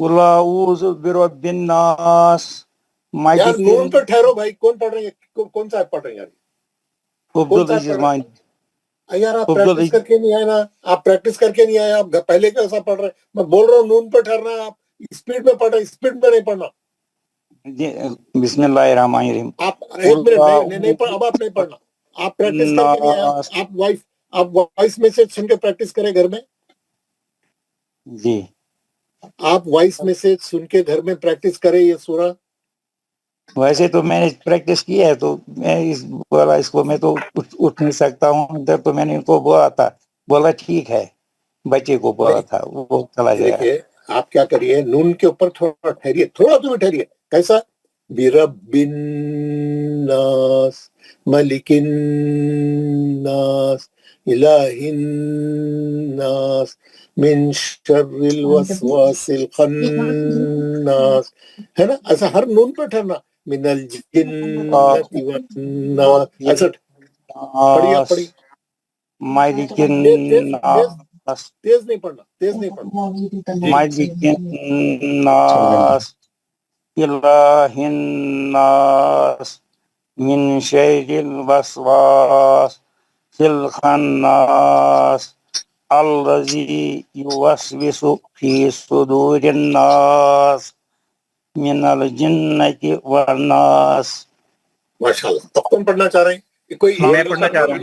قل اعوذ برب الناس یار نون پہ ٹھہرو بھائی. کون پڑھ رہے ہیں؟ کون صاحب پڑھ رہے ہیں یار؟ آپ پریکٹس کر کے نہیں آئے نا. آپ پریکٹس کر کے نہیں آئے. آپ پہلے کیسا پڑھ رہے ہیں؟ میں بول رہا ہوں نون پہ ٹھہرنا ہے. آپ اسپیڈ میں پڑھ رہے ہیں. اسپیڈ میں نہیں پڑھنا. بسم اللہ الرحمن الرحیم. آپ ایک منٹ نہیں پڑھ. اب آپ نہیں پڑھنا. آپ پریکٹس کر کے نہیں آئے. آپ وائس میسج سن کے پریکٹس کریں گھر میں. جی آپ وائس میسج سن کے گھر میں پریکٹس کریں یہ سورہ. ویسے تو میں نے پریکٹس کی ہے تو میں اس کو میں تو اٹھ نہیں سکتا ہوں ادھر. تو میں نے ان کو بولا ٹھیک ہے. بچے کو بولا تھا وہ چلا گیا. دیکھیے آپ کیا کریے نون کے اوپر تھوڑا ٹھہریے. تھوڑا تمہیں ٹھہریے. کیسا؟ برب الناس ملک الناس الہ الناس من شر الوسواس الخناس. ہے نا ایسا ہر نون پہ ٹھہرنا. من الجنة والناس. ایسا پڑھیے پڑھیے. مالک الناس تیز نہیں پڑھنا. مالک الناس الہ الناس من شر الوسواس الخناس الذي يوسوس في صدور الناس من الجنة والناس. ماشاء اللہ. اب کون پڑھنا چاہ رہے ہیں؟ کوئی میں پڑھنا چاہ رہا ہوں.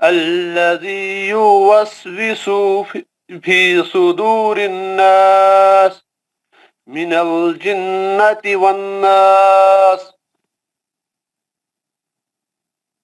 الذي يوسوس في صدور الناس من الجنة والناس.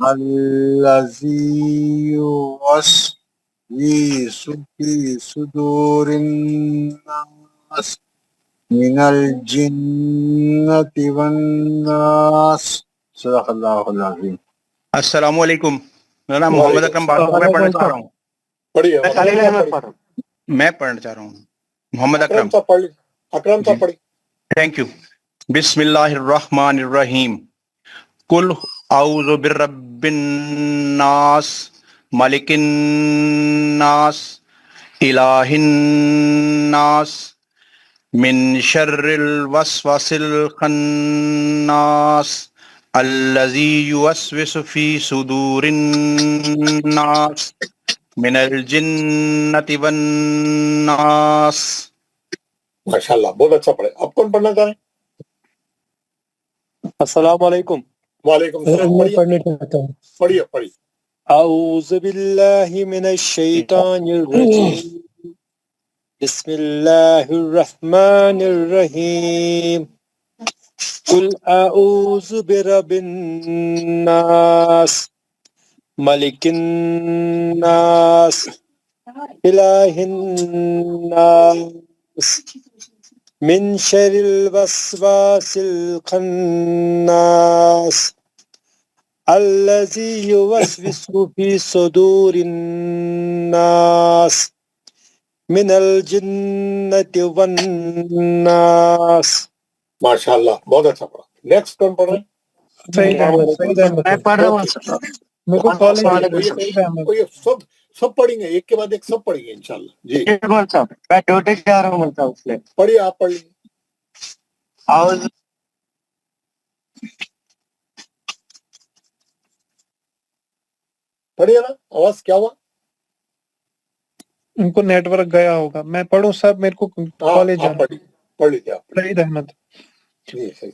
الذي يوسوس في صدور الناس من الجنة والناس. صدق اللہ العظیم. السلام علیکم، میرا نام محمد اکرم بادشاہ، میں پڑھنا چاہ رہا ہوں. پڑھیے میں پڑھنا چاہ رہا ہوں. محمد اکرم اکرم. صاحب پڑھ اکرم صاحب پڑھی. Thank you. بسم اللہ الرحمن الرحیم. قل اعوذ برب الناس، ملک الناس، الہ الناس، من شر الوسواس الخناس، الذي يوسوس في صدور الناس من الجنة والناس. ماشاءاللہ، بہت اچھا پڑھے. اب کون پڑھنا چاہ رہے ہیں؟ السلام علیکم. وعلیکم السلام. میں پڑھنا چاہتا ہوں. پڑھیے پڑھیے. اعوذ باللہ من الشیطان الرجیم، بسم اللہ الرحمن الرحیم. قل اعوذ برب الناس، ملک الناس، الہ الناس، من شر الوسواس الخناس، الذي يوسوس في صدور الناس من الجنة والناس. ماشاءاللہ، بہت اچھا پڑھا. نیکسٹ کون پڑھ رہے ہیں؟ سعید احمد. میں پڑھ رہا ہوں. میرے کو کالج کوئی سب پڑھیں گے، ایک کے بعد ایک سب پڑھیں گے انشاءاللہ. جی میں ڈیوٹی جا رہا ہوں ملتا اس لیے. پڑھیے، آپ پڑھ لیجیے. پڑھیے نا. آواز کیا ہوا؟ ان کو نیٹ ورک گیا ہوگا. میں پڑھوں صاحب، میرے کو کالج جانا. پڑھ لیجیے آپ. سعید احمد. جی صحیح.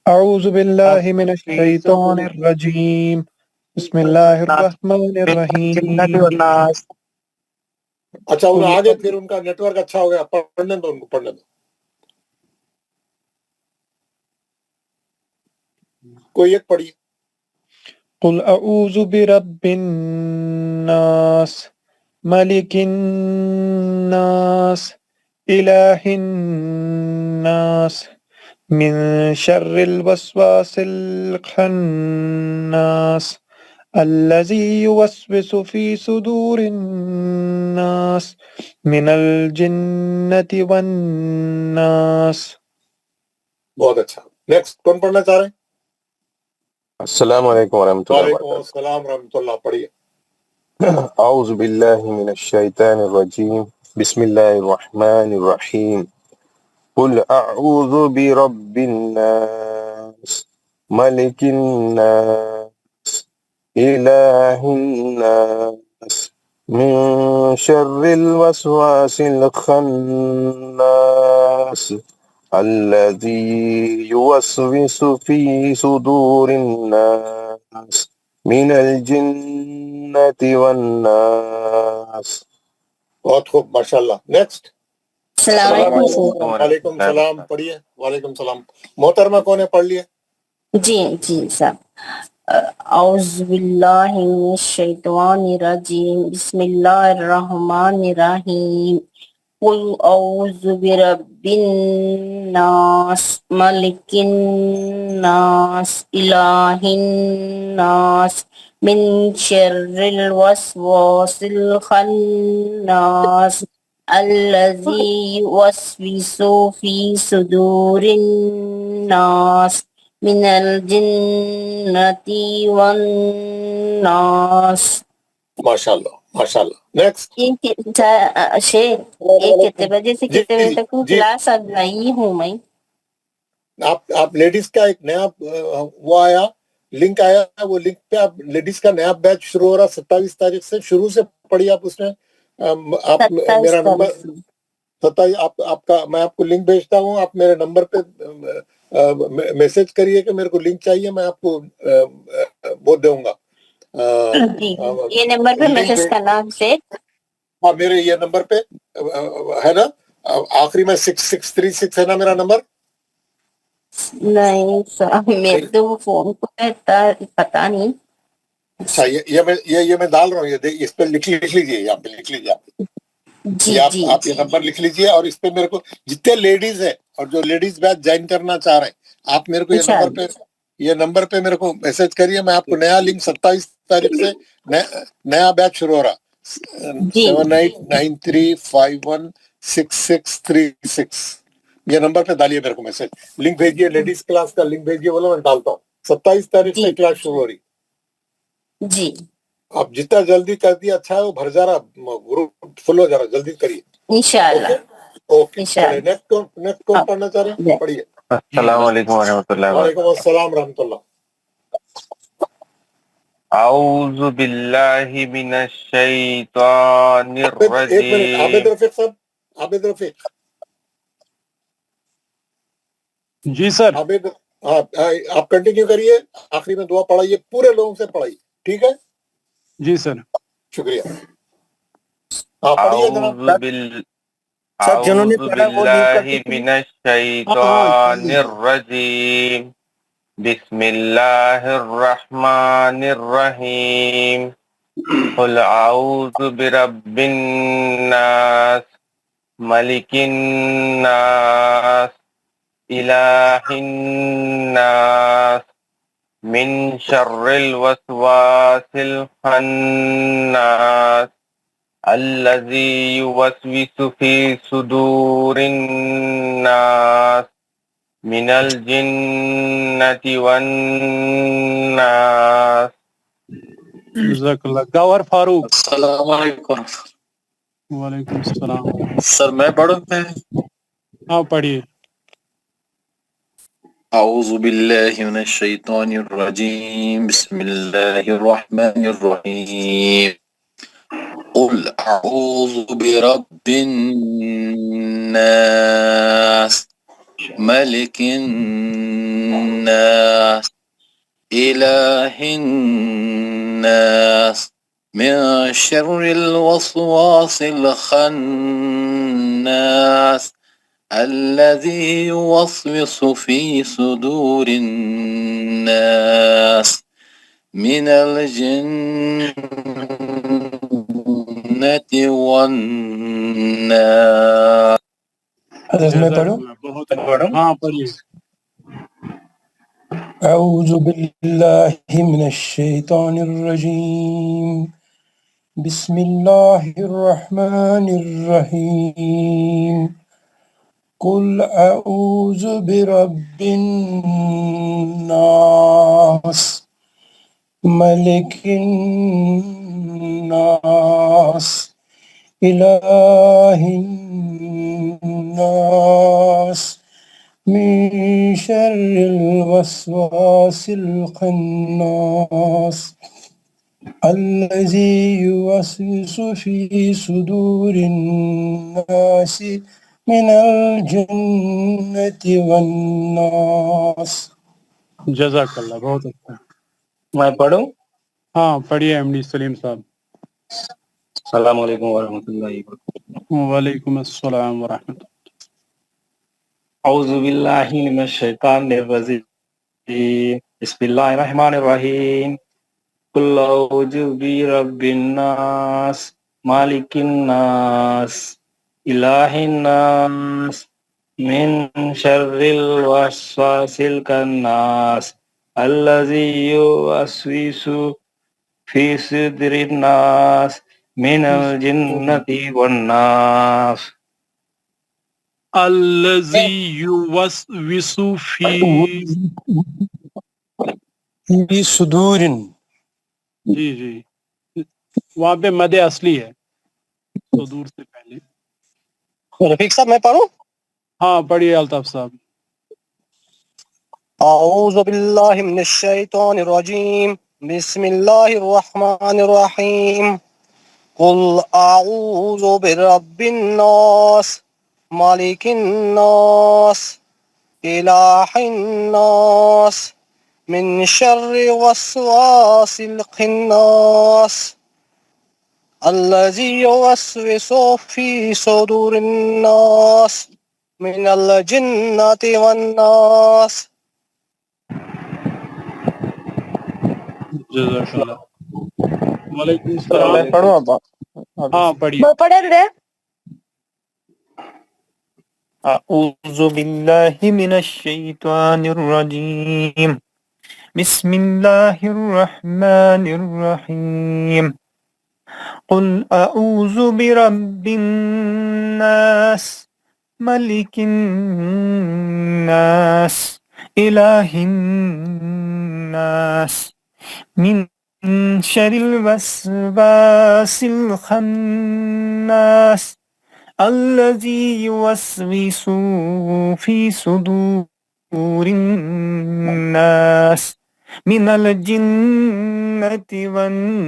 اعوذ باللہ من الشیطان الرجیم، بسم اللہ الرحمن الرحیم. اچھا، انہیں آگے پھر ان کا نیٹ ورک اچھا ہو گیا. پڑھنے دو ان کو، پڑھنے دو. کوئی ایک پڑھیے. قل اعوذ برب الناس، ملک الناس، الہ الناس، من شر الوسواس الخناس، الذي يوسوس في صدور الناس من الجنة والناس. بہت اچھا. نیکسٹ کون پڑھنا چاہ رہے ہیں؟ السلام علیکم ورحمۃ اللہ وعلیکم وبرکاتہ. السلام ورحمۃ اللہ. پڑھیے. اعوذ باللہ من الشیطان الرجیم، بسم اللہ الرحمن الرحیم. قل اعوذ برب الناس، ملک الناس، الہ الناس، من شر الوسواس الخناس، الذي يوسوس في صدور الناس من الجنة والناس. بہت خوب ماشاءاللہ. نیکسٹ. السلام علیکم سر. وعلیکم السلام. پڑھیے. وعلیکم السلام. محترمہ کون ہے؟ پڑھ لیے. جی سر. اعوذ باللہ من الشیطان الرجیم بسم اللہ الرحمن الرحیم قل اعوذ برب الناس ملک الناس الہ الناس من شر الوسواس الخناس الذی یوسوس فی صدور الناس من الجنتی والناس. ماشاءاللہ ماشاءاللہ. نیکسٹ. شیخ یہ کتنے بجے سے کتنے بجے تک کلاس اب نہیں ہوں میں. آپ لیڈیز کا ایک نیا وہ آیا لنک آیا، وہ لنک پہ آپ لیڈیز کا نیا بیچ شروع ہو رہا 27 تاریخ سے. شروع سے پڑھیے آپ. اس میں آپ میرا نمبر 27 آپ کا میں آپ کو لنک بھیجتا ہوں. آپ میرے نمبر پہ میسج کریے کہ میرے کو لنک چاہیے، میں آپ کو وہ دوں گا. یہ نمبر پہ میسج کرنا سے. ہاں میرے یہ نمبر پہ ہے نا، آخری میں 6636 ہے نا میرا نمبر. نہیں سر میرے تو فون کو پتا نہیں. اچھا یہ میں ڈال رہا ہوں. یہ اس پہ لکھ لیجیے. یہاں پہ لکھ لیجیے آپ یہ نمبر لکھ لیجیے. اور اس پہ میرے کو جتنے لیڈیز ہیں اور جو لیڈیز بیچ جوائن کرنا چاہ رہے ہیں، آپ میرے کو یہ نمبر پہ میرے کو میسج کریے. میں آپ کو نیا لنک 27 تاریخ سے نیا بیچ شروع ہو رہا 7893516636. یہ نمبر پہ ڈالیے میرے کو میسج. لنک بھیجیے، لیڈیز کلاس کا لنک بھیجیے. بولو میں ڈالتا ہوں. 27 تاریخ سے کلاس شروع ہو رہی. جی آپ جتنا جلدی کر دیا اچھا ہے. وہ بھر جا رہا گروپ فل ہو جا رہا. جلدی کریے انشاءاللہ. اوکے. نیکسٹ کون پڑھنا چاہ رہے ہیں؟ پڑھیے. السلام علیکم ورحمۃ اللہ. وعلیکم السلام ورحمۃ اللہ. اعوذ باللہ من الشیطان الرجیم. ایک منٹ عابد رفیق صاحب. عابد رفیق. جی سر. عابد آپ کنٹینیو کریے. آخری میں دعا پڑھائیے. پورے لوگوں سے پڑھائیے. ٹھیک ہے جی سر. شکریہ. اعوذ باللہ من الشیطان الرجیم بسم اللہ الرحمن الرحیم قل اعوذ برب الناس ملک الناس الہ الناس من شر الوسواس الخناس الذي يوسوس في صدور الناس من الجنة والناس. جزاک اللہ. گوہر فاروق. السلام علیکم. وعلیکم السلام. سر میں پڑھوں میں؟ ہاں پڑھیے. اعوذ باللہ من الشیطان الرجیم بسم اللہ الرحمن الرحیم قل اعوذ برب الناس ملک الناس الہ الناس من شر الوسواس الخناس الذي يوسوس في صدور الناس من الجنة والناس. حضرت میں پڑھوں؟ ہاں پڑھیے. اعوذ باللہ من الشیطان الرجیم بسم اللہ الرحمن الرحیم قل اعوذ برب الناس ملک الناس الہ الناس من شر الوسواس الخناس الذي يوسوس في صدور الناس من الجنة والناس. جزاک اللہ. بہت اچھا. میں پڑھوں؟ ہاں پڑھیے احمدی سلیم صاحب. السلام علیکم ورحمۃ اللہ وبرکاتہ. وعلیکم السلام ورحمۃ اللہ. اعوذ باللہ من الشیطان الرجیم. بسم اللہ الرحمن الرحیم. قل اعوذ برب الناس مالک الناس الہ الناس من شر الوسواس الخناس الذی یوسوس فی صدور الناس من الجنۃ والناس. الذی یوسوس فی صدور. جی جی وہاں پہ مد اصلی ہے صدور سے پہلے. رفیق صاحب میں پڑھوں؟ ہاں پڑھیے الطاف صاحب. اعوذ باللہ من الشیطان الرجیم. بسم اللہ الرحمن الرحیم. قل اعوذ برب الناس مالک الناس الہ الناس من شر وسواس الخناس الذي يوسوس في صدور الناس من الجنة والناس. جزاک اللہ. وعلیکم السلام. میں پڑھوں اب؟ ہاں پڑھیے. پڑھے رہے. اعوذ باللہ من الشیطان الرجیم. بسم اللہ الرحمن الرحیم. قل اعوذ برب الناس ملک الناس الہ الناس من شر الوسواس الخناس الذي يوسوس في صدور الناس من الجنة والناس.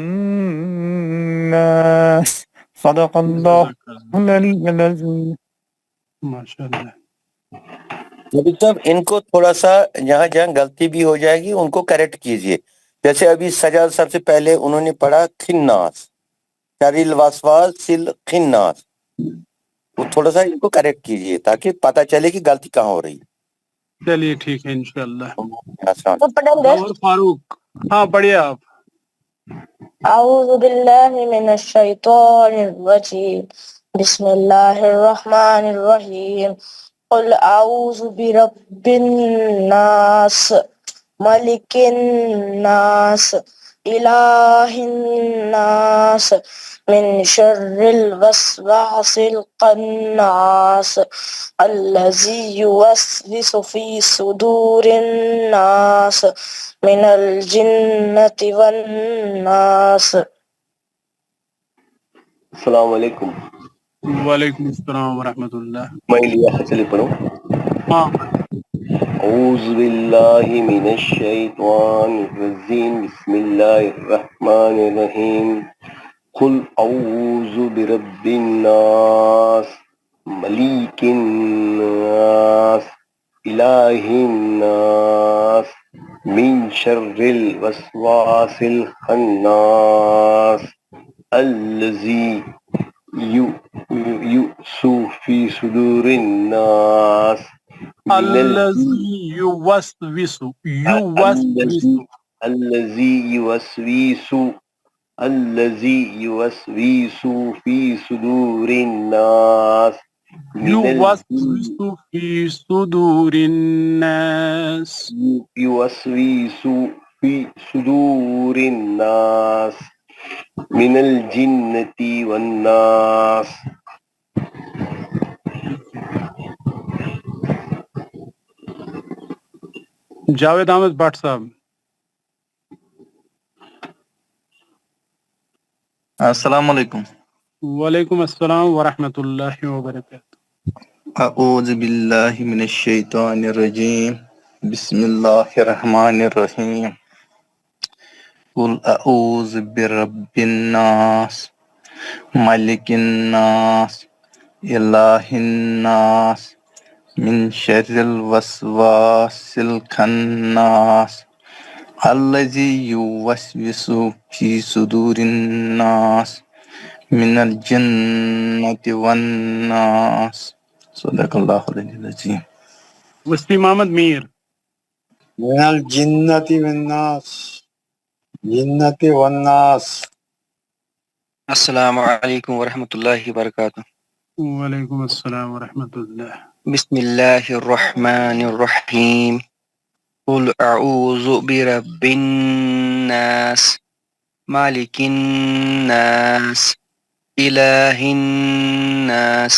صدق اللہ العلی العظیم. ماشاء اللہ. نبی صاحب ان کو تھوڑا سا جہاں جہاں غلطی بھی ہو جائے گی ان کو کریکٹ کیجئے. جیسے ابھی سجاد صاحب سے پہلے انہوں نے پڑھا خناس شر الوسواس الخناس. وہ تھوڑا سا ان کو کریکٹ کیجئے تاکہ پتہ چلے کہ غلطی کہاں ہو رہی. چلیے ٹھیک ہے انشاءاللہ. پڑھیں. فاروق ہاں پڑھیے آپ. اعوذ باللہ من الشیطان الرجیم. بسم اللہ الرحمن الرحیم. قل اعوذ برب الناس ملک الناس الہ الناس من شر الوسواس الخناس الذی یوسوس فی صدور الناس من الجنة والناس. السلام علیکم. وعلیکم السلام ورحمۃ اللہ. میں الیاس چلے پڑھوں. ہاں. اعوذ باللہ من الشیطان الرجیم. بسم اللہ الرحمن الرحیم. قل اعوذ برب الناس ملیک الناس الہ الناس من شر الوسواس الخناس الذی یوسوس فی صدور الناس الذی یوسوس فی صدور الناس یوسوس فی صدور الناس من الجنة والناس. جاوید احمد بٹ صاحب. السلام علیکم. وعلیکم السلام ورحمۃ اللہ وبرکاتہ. اعوذ باللہ من الشیطان الرجیم. بسم اللہ الرحمن الرحیم. قل اعوذ برب الناس ملک الناس الہ الناس من شر الوسواس الخناس الذي يوسوس في صدور الناس من الجنة والناس صدق الله العلي العظيم. مفتی محمد میر. من الجنة والناس جنة والناس. السلام علیکم ورحمۃ اللہ وبرکاتہ. وعلیکم السلام ورحمۃ اللہ. بسم اللہ الرحمن الرحیم. قل اعوذ برب الناس مالک الناس الہ الناس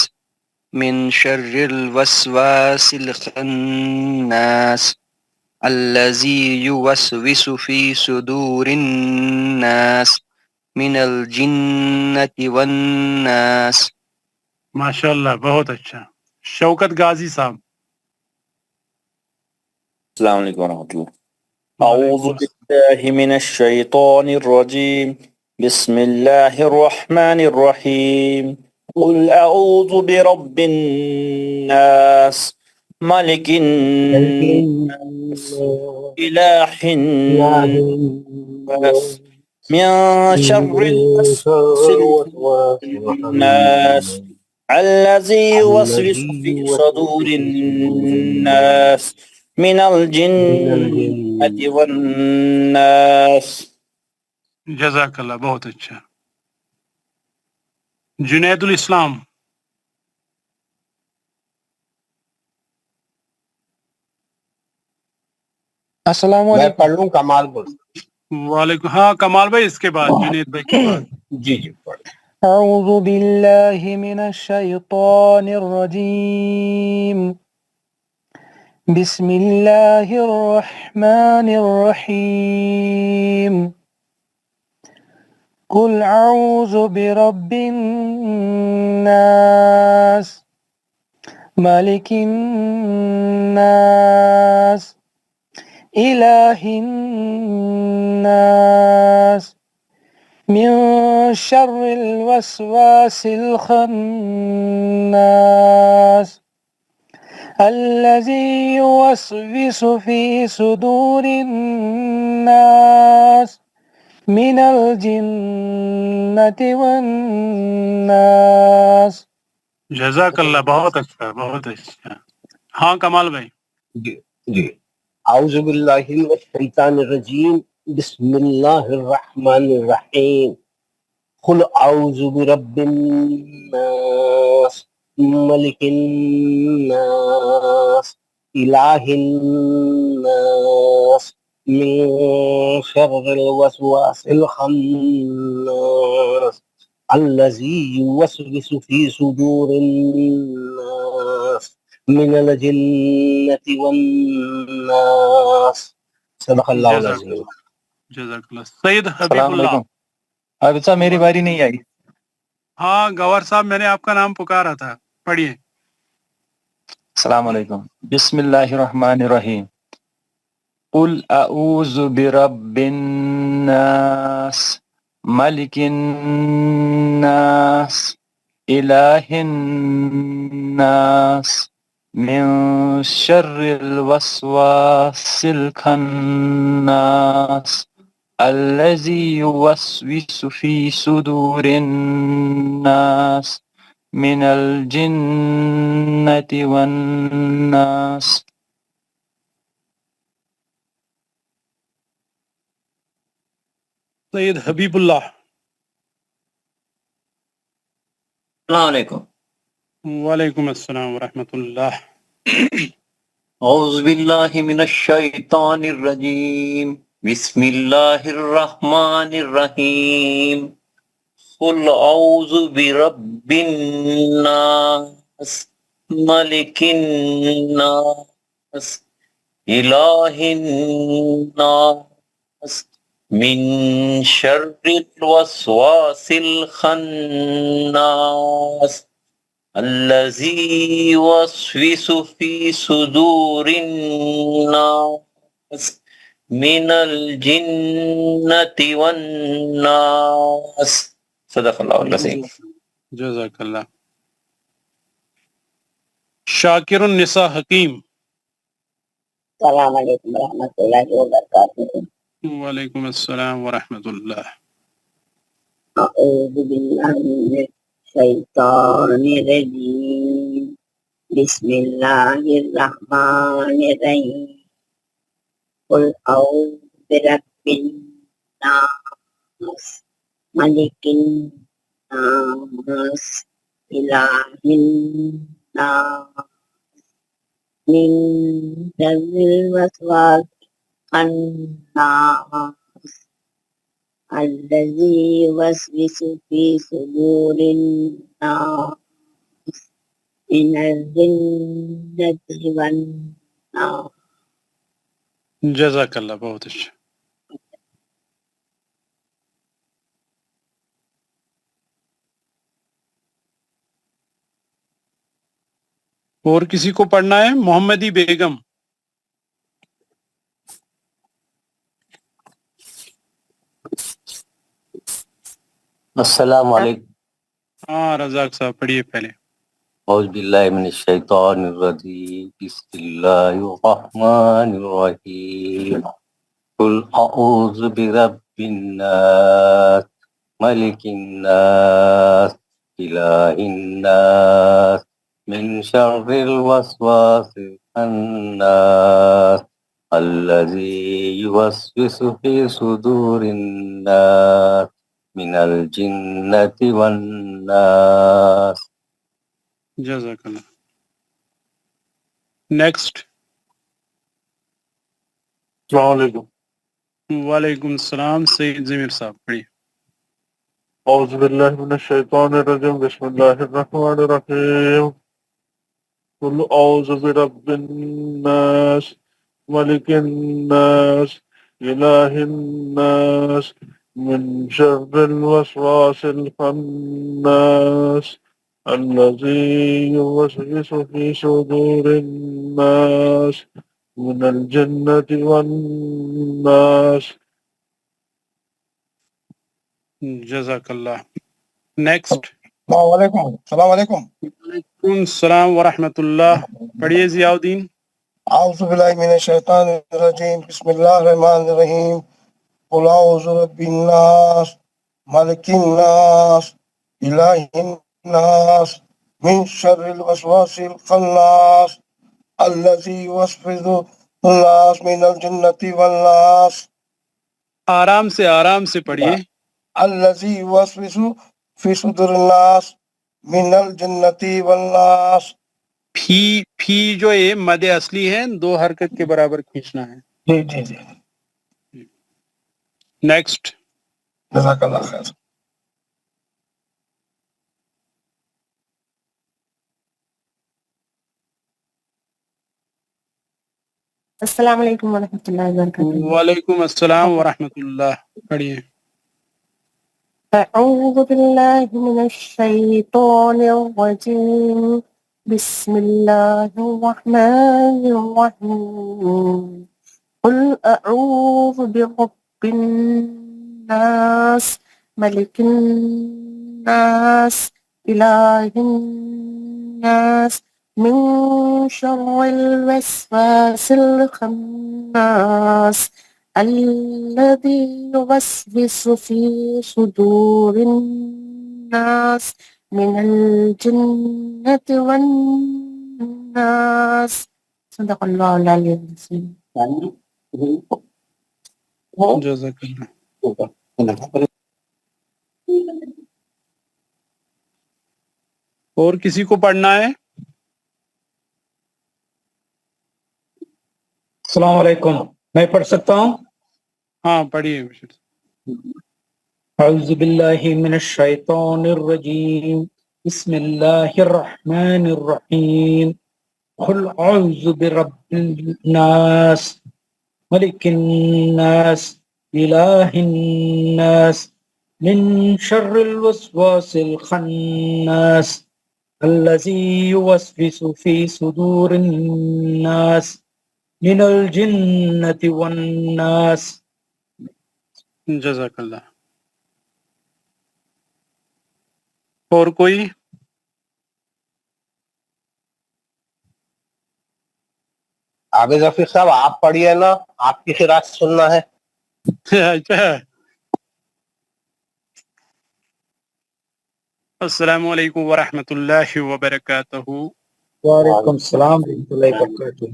من شر الوسواس الخناس الذی یوسوس فی صدور الناس من الجنة والناس. ماشاء اللہ بہت اچھا. شوکت غازی صاحب. السلام علیکم ورحمۃ اللہ. اعوذ باللہ من الشیطان الرجیم. بسم اللہ الرحمن الرحیم. قل اعوذ برب الناس ملک الناس الہ الناس من شر الوسواس الناس الذي يوسوس في صدور الناس من الجنة والناس. جزاک اللہ بہت اچھا. جنید الاسلام. السلام میں علیکم. پڑھ لوں کمال کو. وعلیکم. ہاں کمال بھائی اس کے بعد جنید بھائی کے بعد. جی جی پڑھ. اعوذ باللہ من الشیطان الرجیم. بسم اللہ الرحمن الرحیم. قل اعوذ برب الناس ملک الناس الہ الناس من شر الوسواس الخناس الذي يوسوس في صدور الناس من الجنة والناس. جزاک اللہ بہت اچھا بہت اچھا. ہاں کمال بھائی. جی اعوذ باللہ من الشیطان الرجیم. بسم اللہ الرحمن الرحیم. قل اعوذ برب الناس ملک الناس الہ الناس من شر الوسواس الخناس الذي يوسوس في صدور الناس من الجنة والناس. صدق اللہ العظیم. جزاک اللہ. سید حبیب السلام اللہ. علیکم. عابد صاحب میری باری نہیں آئی. ہاں گوہر صاحب میں نے آپ کا نام پکارا تھا. پڑھیے. السلام علیکم. بسم اللہ الرحمن الرحیم. قل اعوذ برب الناس ملک الناس الہ الناس من شر الوسواس الخناس الذي يوسوس في صدور الناس من الجنة والناس. سید حبیب اللہ. السلام علیکم. وعلیکم السلام ورحمۃ اللہ. اعوذ باللہ من الشیطان الرجیم. بسم اللہ الرحمن الرحیم. قل اعوذ برب الناس ملک الناس الہ الناس من شر الوسواس الخناس الذي يوسوس في صدور الناس من الجنة والناس. صدق اللہ العظیم. جزاک اللہ. شاکر النساء حکیم. السلام علیکم ورحمۃ اللہ وبرکاتہ. وعلیکم السلام ورحمۃ اللہ. أعوذ بالله من الشيطان الرجيم بسم الله الرحمن الرحيم قل أعوذ برب الناس ملك الناس إله الناس من شر الوسواس الخناس الذي يوسوس في صدور الناس من الجنة والناس. جزاک اللہ، بہت اچھا. اور کسی کو پڑھنا ہے؟ محمدی بیگم. السلام علیکم. ہاں رزاق صاحب پڑھیے پہلے. اعوذ باللہ من الشیطان الرجیم بسم اللہ الرحمن الرحیم قل اعوذ برب الناس ملک الناس الہ الناس من شر الوسواس الخناس الذی یوسوس فی صدور الناس من الجنة والناس. جزاک اللہ. نیکسٹ. السلام علیکم. وعلیکم السلام. سید ضمیر صاحب پڑھیے. اعوذ باللہ من الشیطان الرجیم بسم اللہ الرحمن الرحیم قل اعوذ برب الناس ملک الناس الہ الناس من شر الوسواس الخناس الذي يوسوس في صدور الناس من الجنة والناس. جزاک اللہ. نیکسٹ. السلام علیکم. السلام علیکم. وعلیکم السلام ورحمۃ اللہ. پڑھیے ضیاء الدین. اعوذ باللہ من الشیطان الرجیم بسم اللہ الرحمن الرحیم قل اعوذ برب الناس ملک الناس الہ الناس من شر الوسواس الخناس الذی يوسوس الناس من الجنة والناس. آرام سے پڑھیے. الذی يوسوس فی صدور الناس من الجنة والناس. پھی جو یہ مد اصلی ہے 2 حرکت کے برابر کھینچنا ہے. جی جی جی. نیکسٹ. جزاک اللہ خیر. السلام علیکم ورحمۃ اللہ وبرکاتہ. وعلیکم السلام ورحمۃ اللہ. پڑھیے. اعوذ باللہ من الشیطان الرجیم بسم اللہ الرحمن الرحیم قل اعوذ برب الناس ملک الناس الہ الناس من شر الوسواس الخناس الذي يوسوس في صدور الناس من الجنة والناس. صدق اللہ العلی العظیم. جزاک اللہ. اور کسی کو پڑھنا ہے؟ السلام علیکم. میں پڑھ سکتا ہوں؟ ہاں پڑھیے. اعوذ باللہ من الشیطان الرجیم بسم اللہ الرحمن الرحیم قل اعوذ برب الناس ملک الناس الہ الناس من شر الوسواس الخناس الذی یوسوس فی صدور الناس من الجنة والناس. جزاک اللہ. اور کوئی؟ عابد رفیق صاحب آپ پڑھیے نا، آپ کی قرات سننا ہے. اچھا السلام علیکم ورحمۃ اللہ وبرکاتہ. وعلیکم السلام ورحمۃ اللہ وبرکاتہ.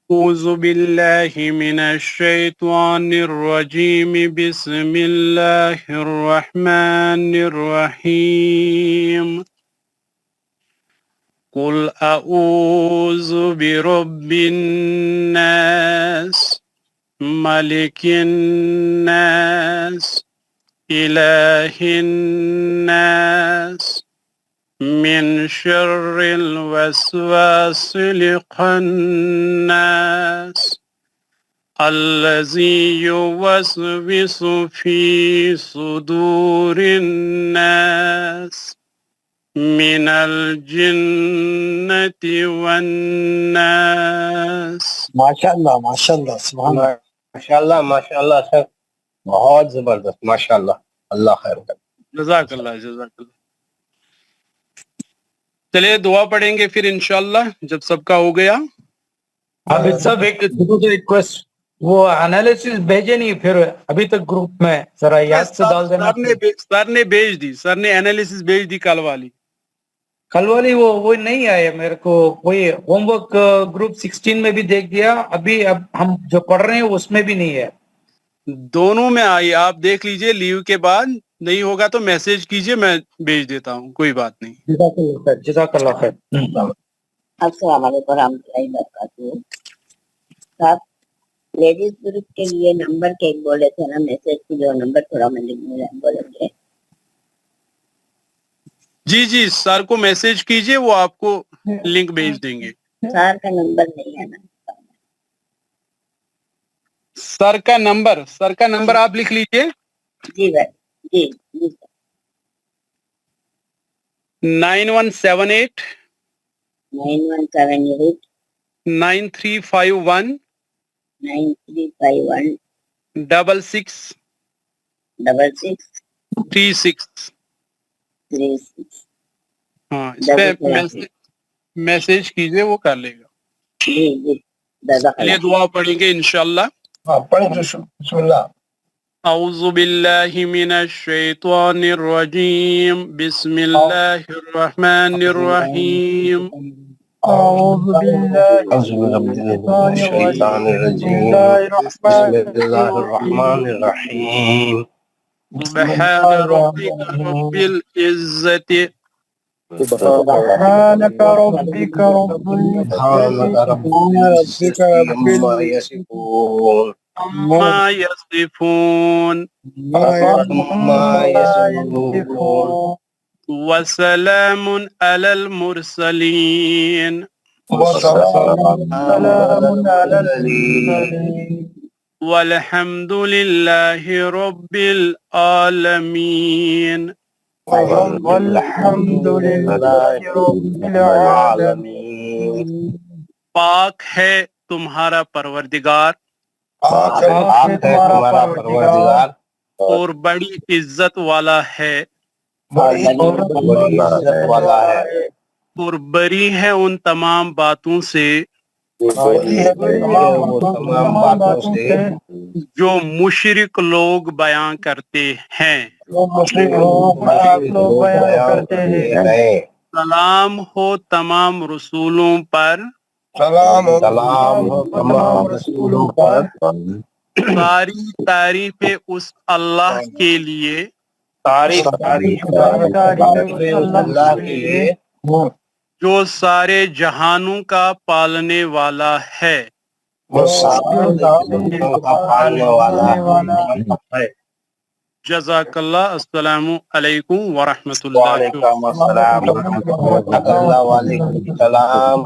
اعوذ باللہ من الشیطان الرجیم بسم اللہ الرحمن الرحیم. قل اعوذ برب الناس ملک الناس الہ الناس من شر الوسواس الخناس الذي يوسوس في صدور الناس من الجنة والناس. ماشاءاللہ سبحان اللہ. ماشاءاللہ سر بہت زبردست ماشاءاللہ. اللہ خیر کرے. جزاک اللہ جزاک اللہ. چلیے دعا پڑھیں گے پھر انشاءاللہ جب سب کا ہو گیا. ابھی سب ایک ریکویسٹ وہ انالیسس بھیجے نہیں پھر ابھی تک گروپ میں ذرا یاد سے ڈال دینا. سر نے بھیج دی, سر نے انالیسس بھیج دی کل والی. کل والی وہ نہیں آئے میرے کو. وہی ہوم ورک گروپ 16 میں بھی دیکھ دیا, ابھی اب ہم جو پڑھ رہے ہیں اس میں بھی نہیں ہے. دونوں میں آئی, آپ دیکھ لیجئے. لیو کے بعد نہیں ہوگا تو میسج کیجئے, میں بھیج دیتا ہوں, کوئی بات نہیں. جزاک اللہ خیر. السلام علیکم ورحمۃ اللہ وبرکاتہ. صاحب لیڈیز گروپ کے لیے نمبر کے ایک بولے تھے نا, میسج کی جو نمبر تھوڑا میں بولیں گے. جی جی سر کو میسج کیجئے, وہ آپ کو لنک بھیج دیں گے. سر کا نمبر نہیں ہے نا. سر کا نمبر آپ لکھ لیجئے. جی بھائی جی جی سر. 9178 9178 9351 9351 66 66 36. 36. ہاں اس پہ میسج کیجئے, وہ کر لے گا. جی جی چلیے دعا پڑھیں گے انشاءاللہ. بسم اللہ. اعوذ باللہ من الشیطان الرجیم بسم اللہ الرحمن الرحیم. اعوذ باللہ من الشیطان الرجیم بسم اللہ الرحمن الرحیم. سبحان ربک رب العزت سبحانك ربك رب العزة عما يصفون عما يصفون وسلام على المرسلين والحمد لله رب العالمين. والحمد لله رب العالمين. پاک ہے تمہارا پروردگار اور بڑی عزت والا ہے اور بری ہے ان تمام باتوں سے جو مشرک لوگ بیان کرتے ہیں. سلام ہو تمام رسولوں پر ساری تعریفیں اس اللہ کے لیے جو سارے جہانوں کا پالنے والا ہے. جزاک اللہ. السلام علیکم ورحمۃ اللہ. وعلیکم السلام ورحمۃ اللہ. وعلیکم السلام.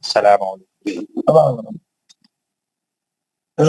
السلام علیکم.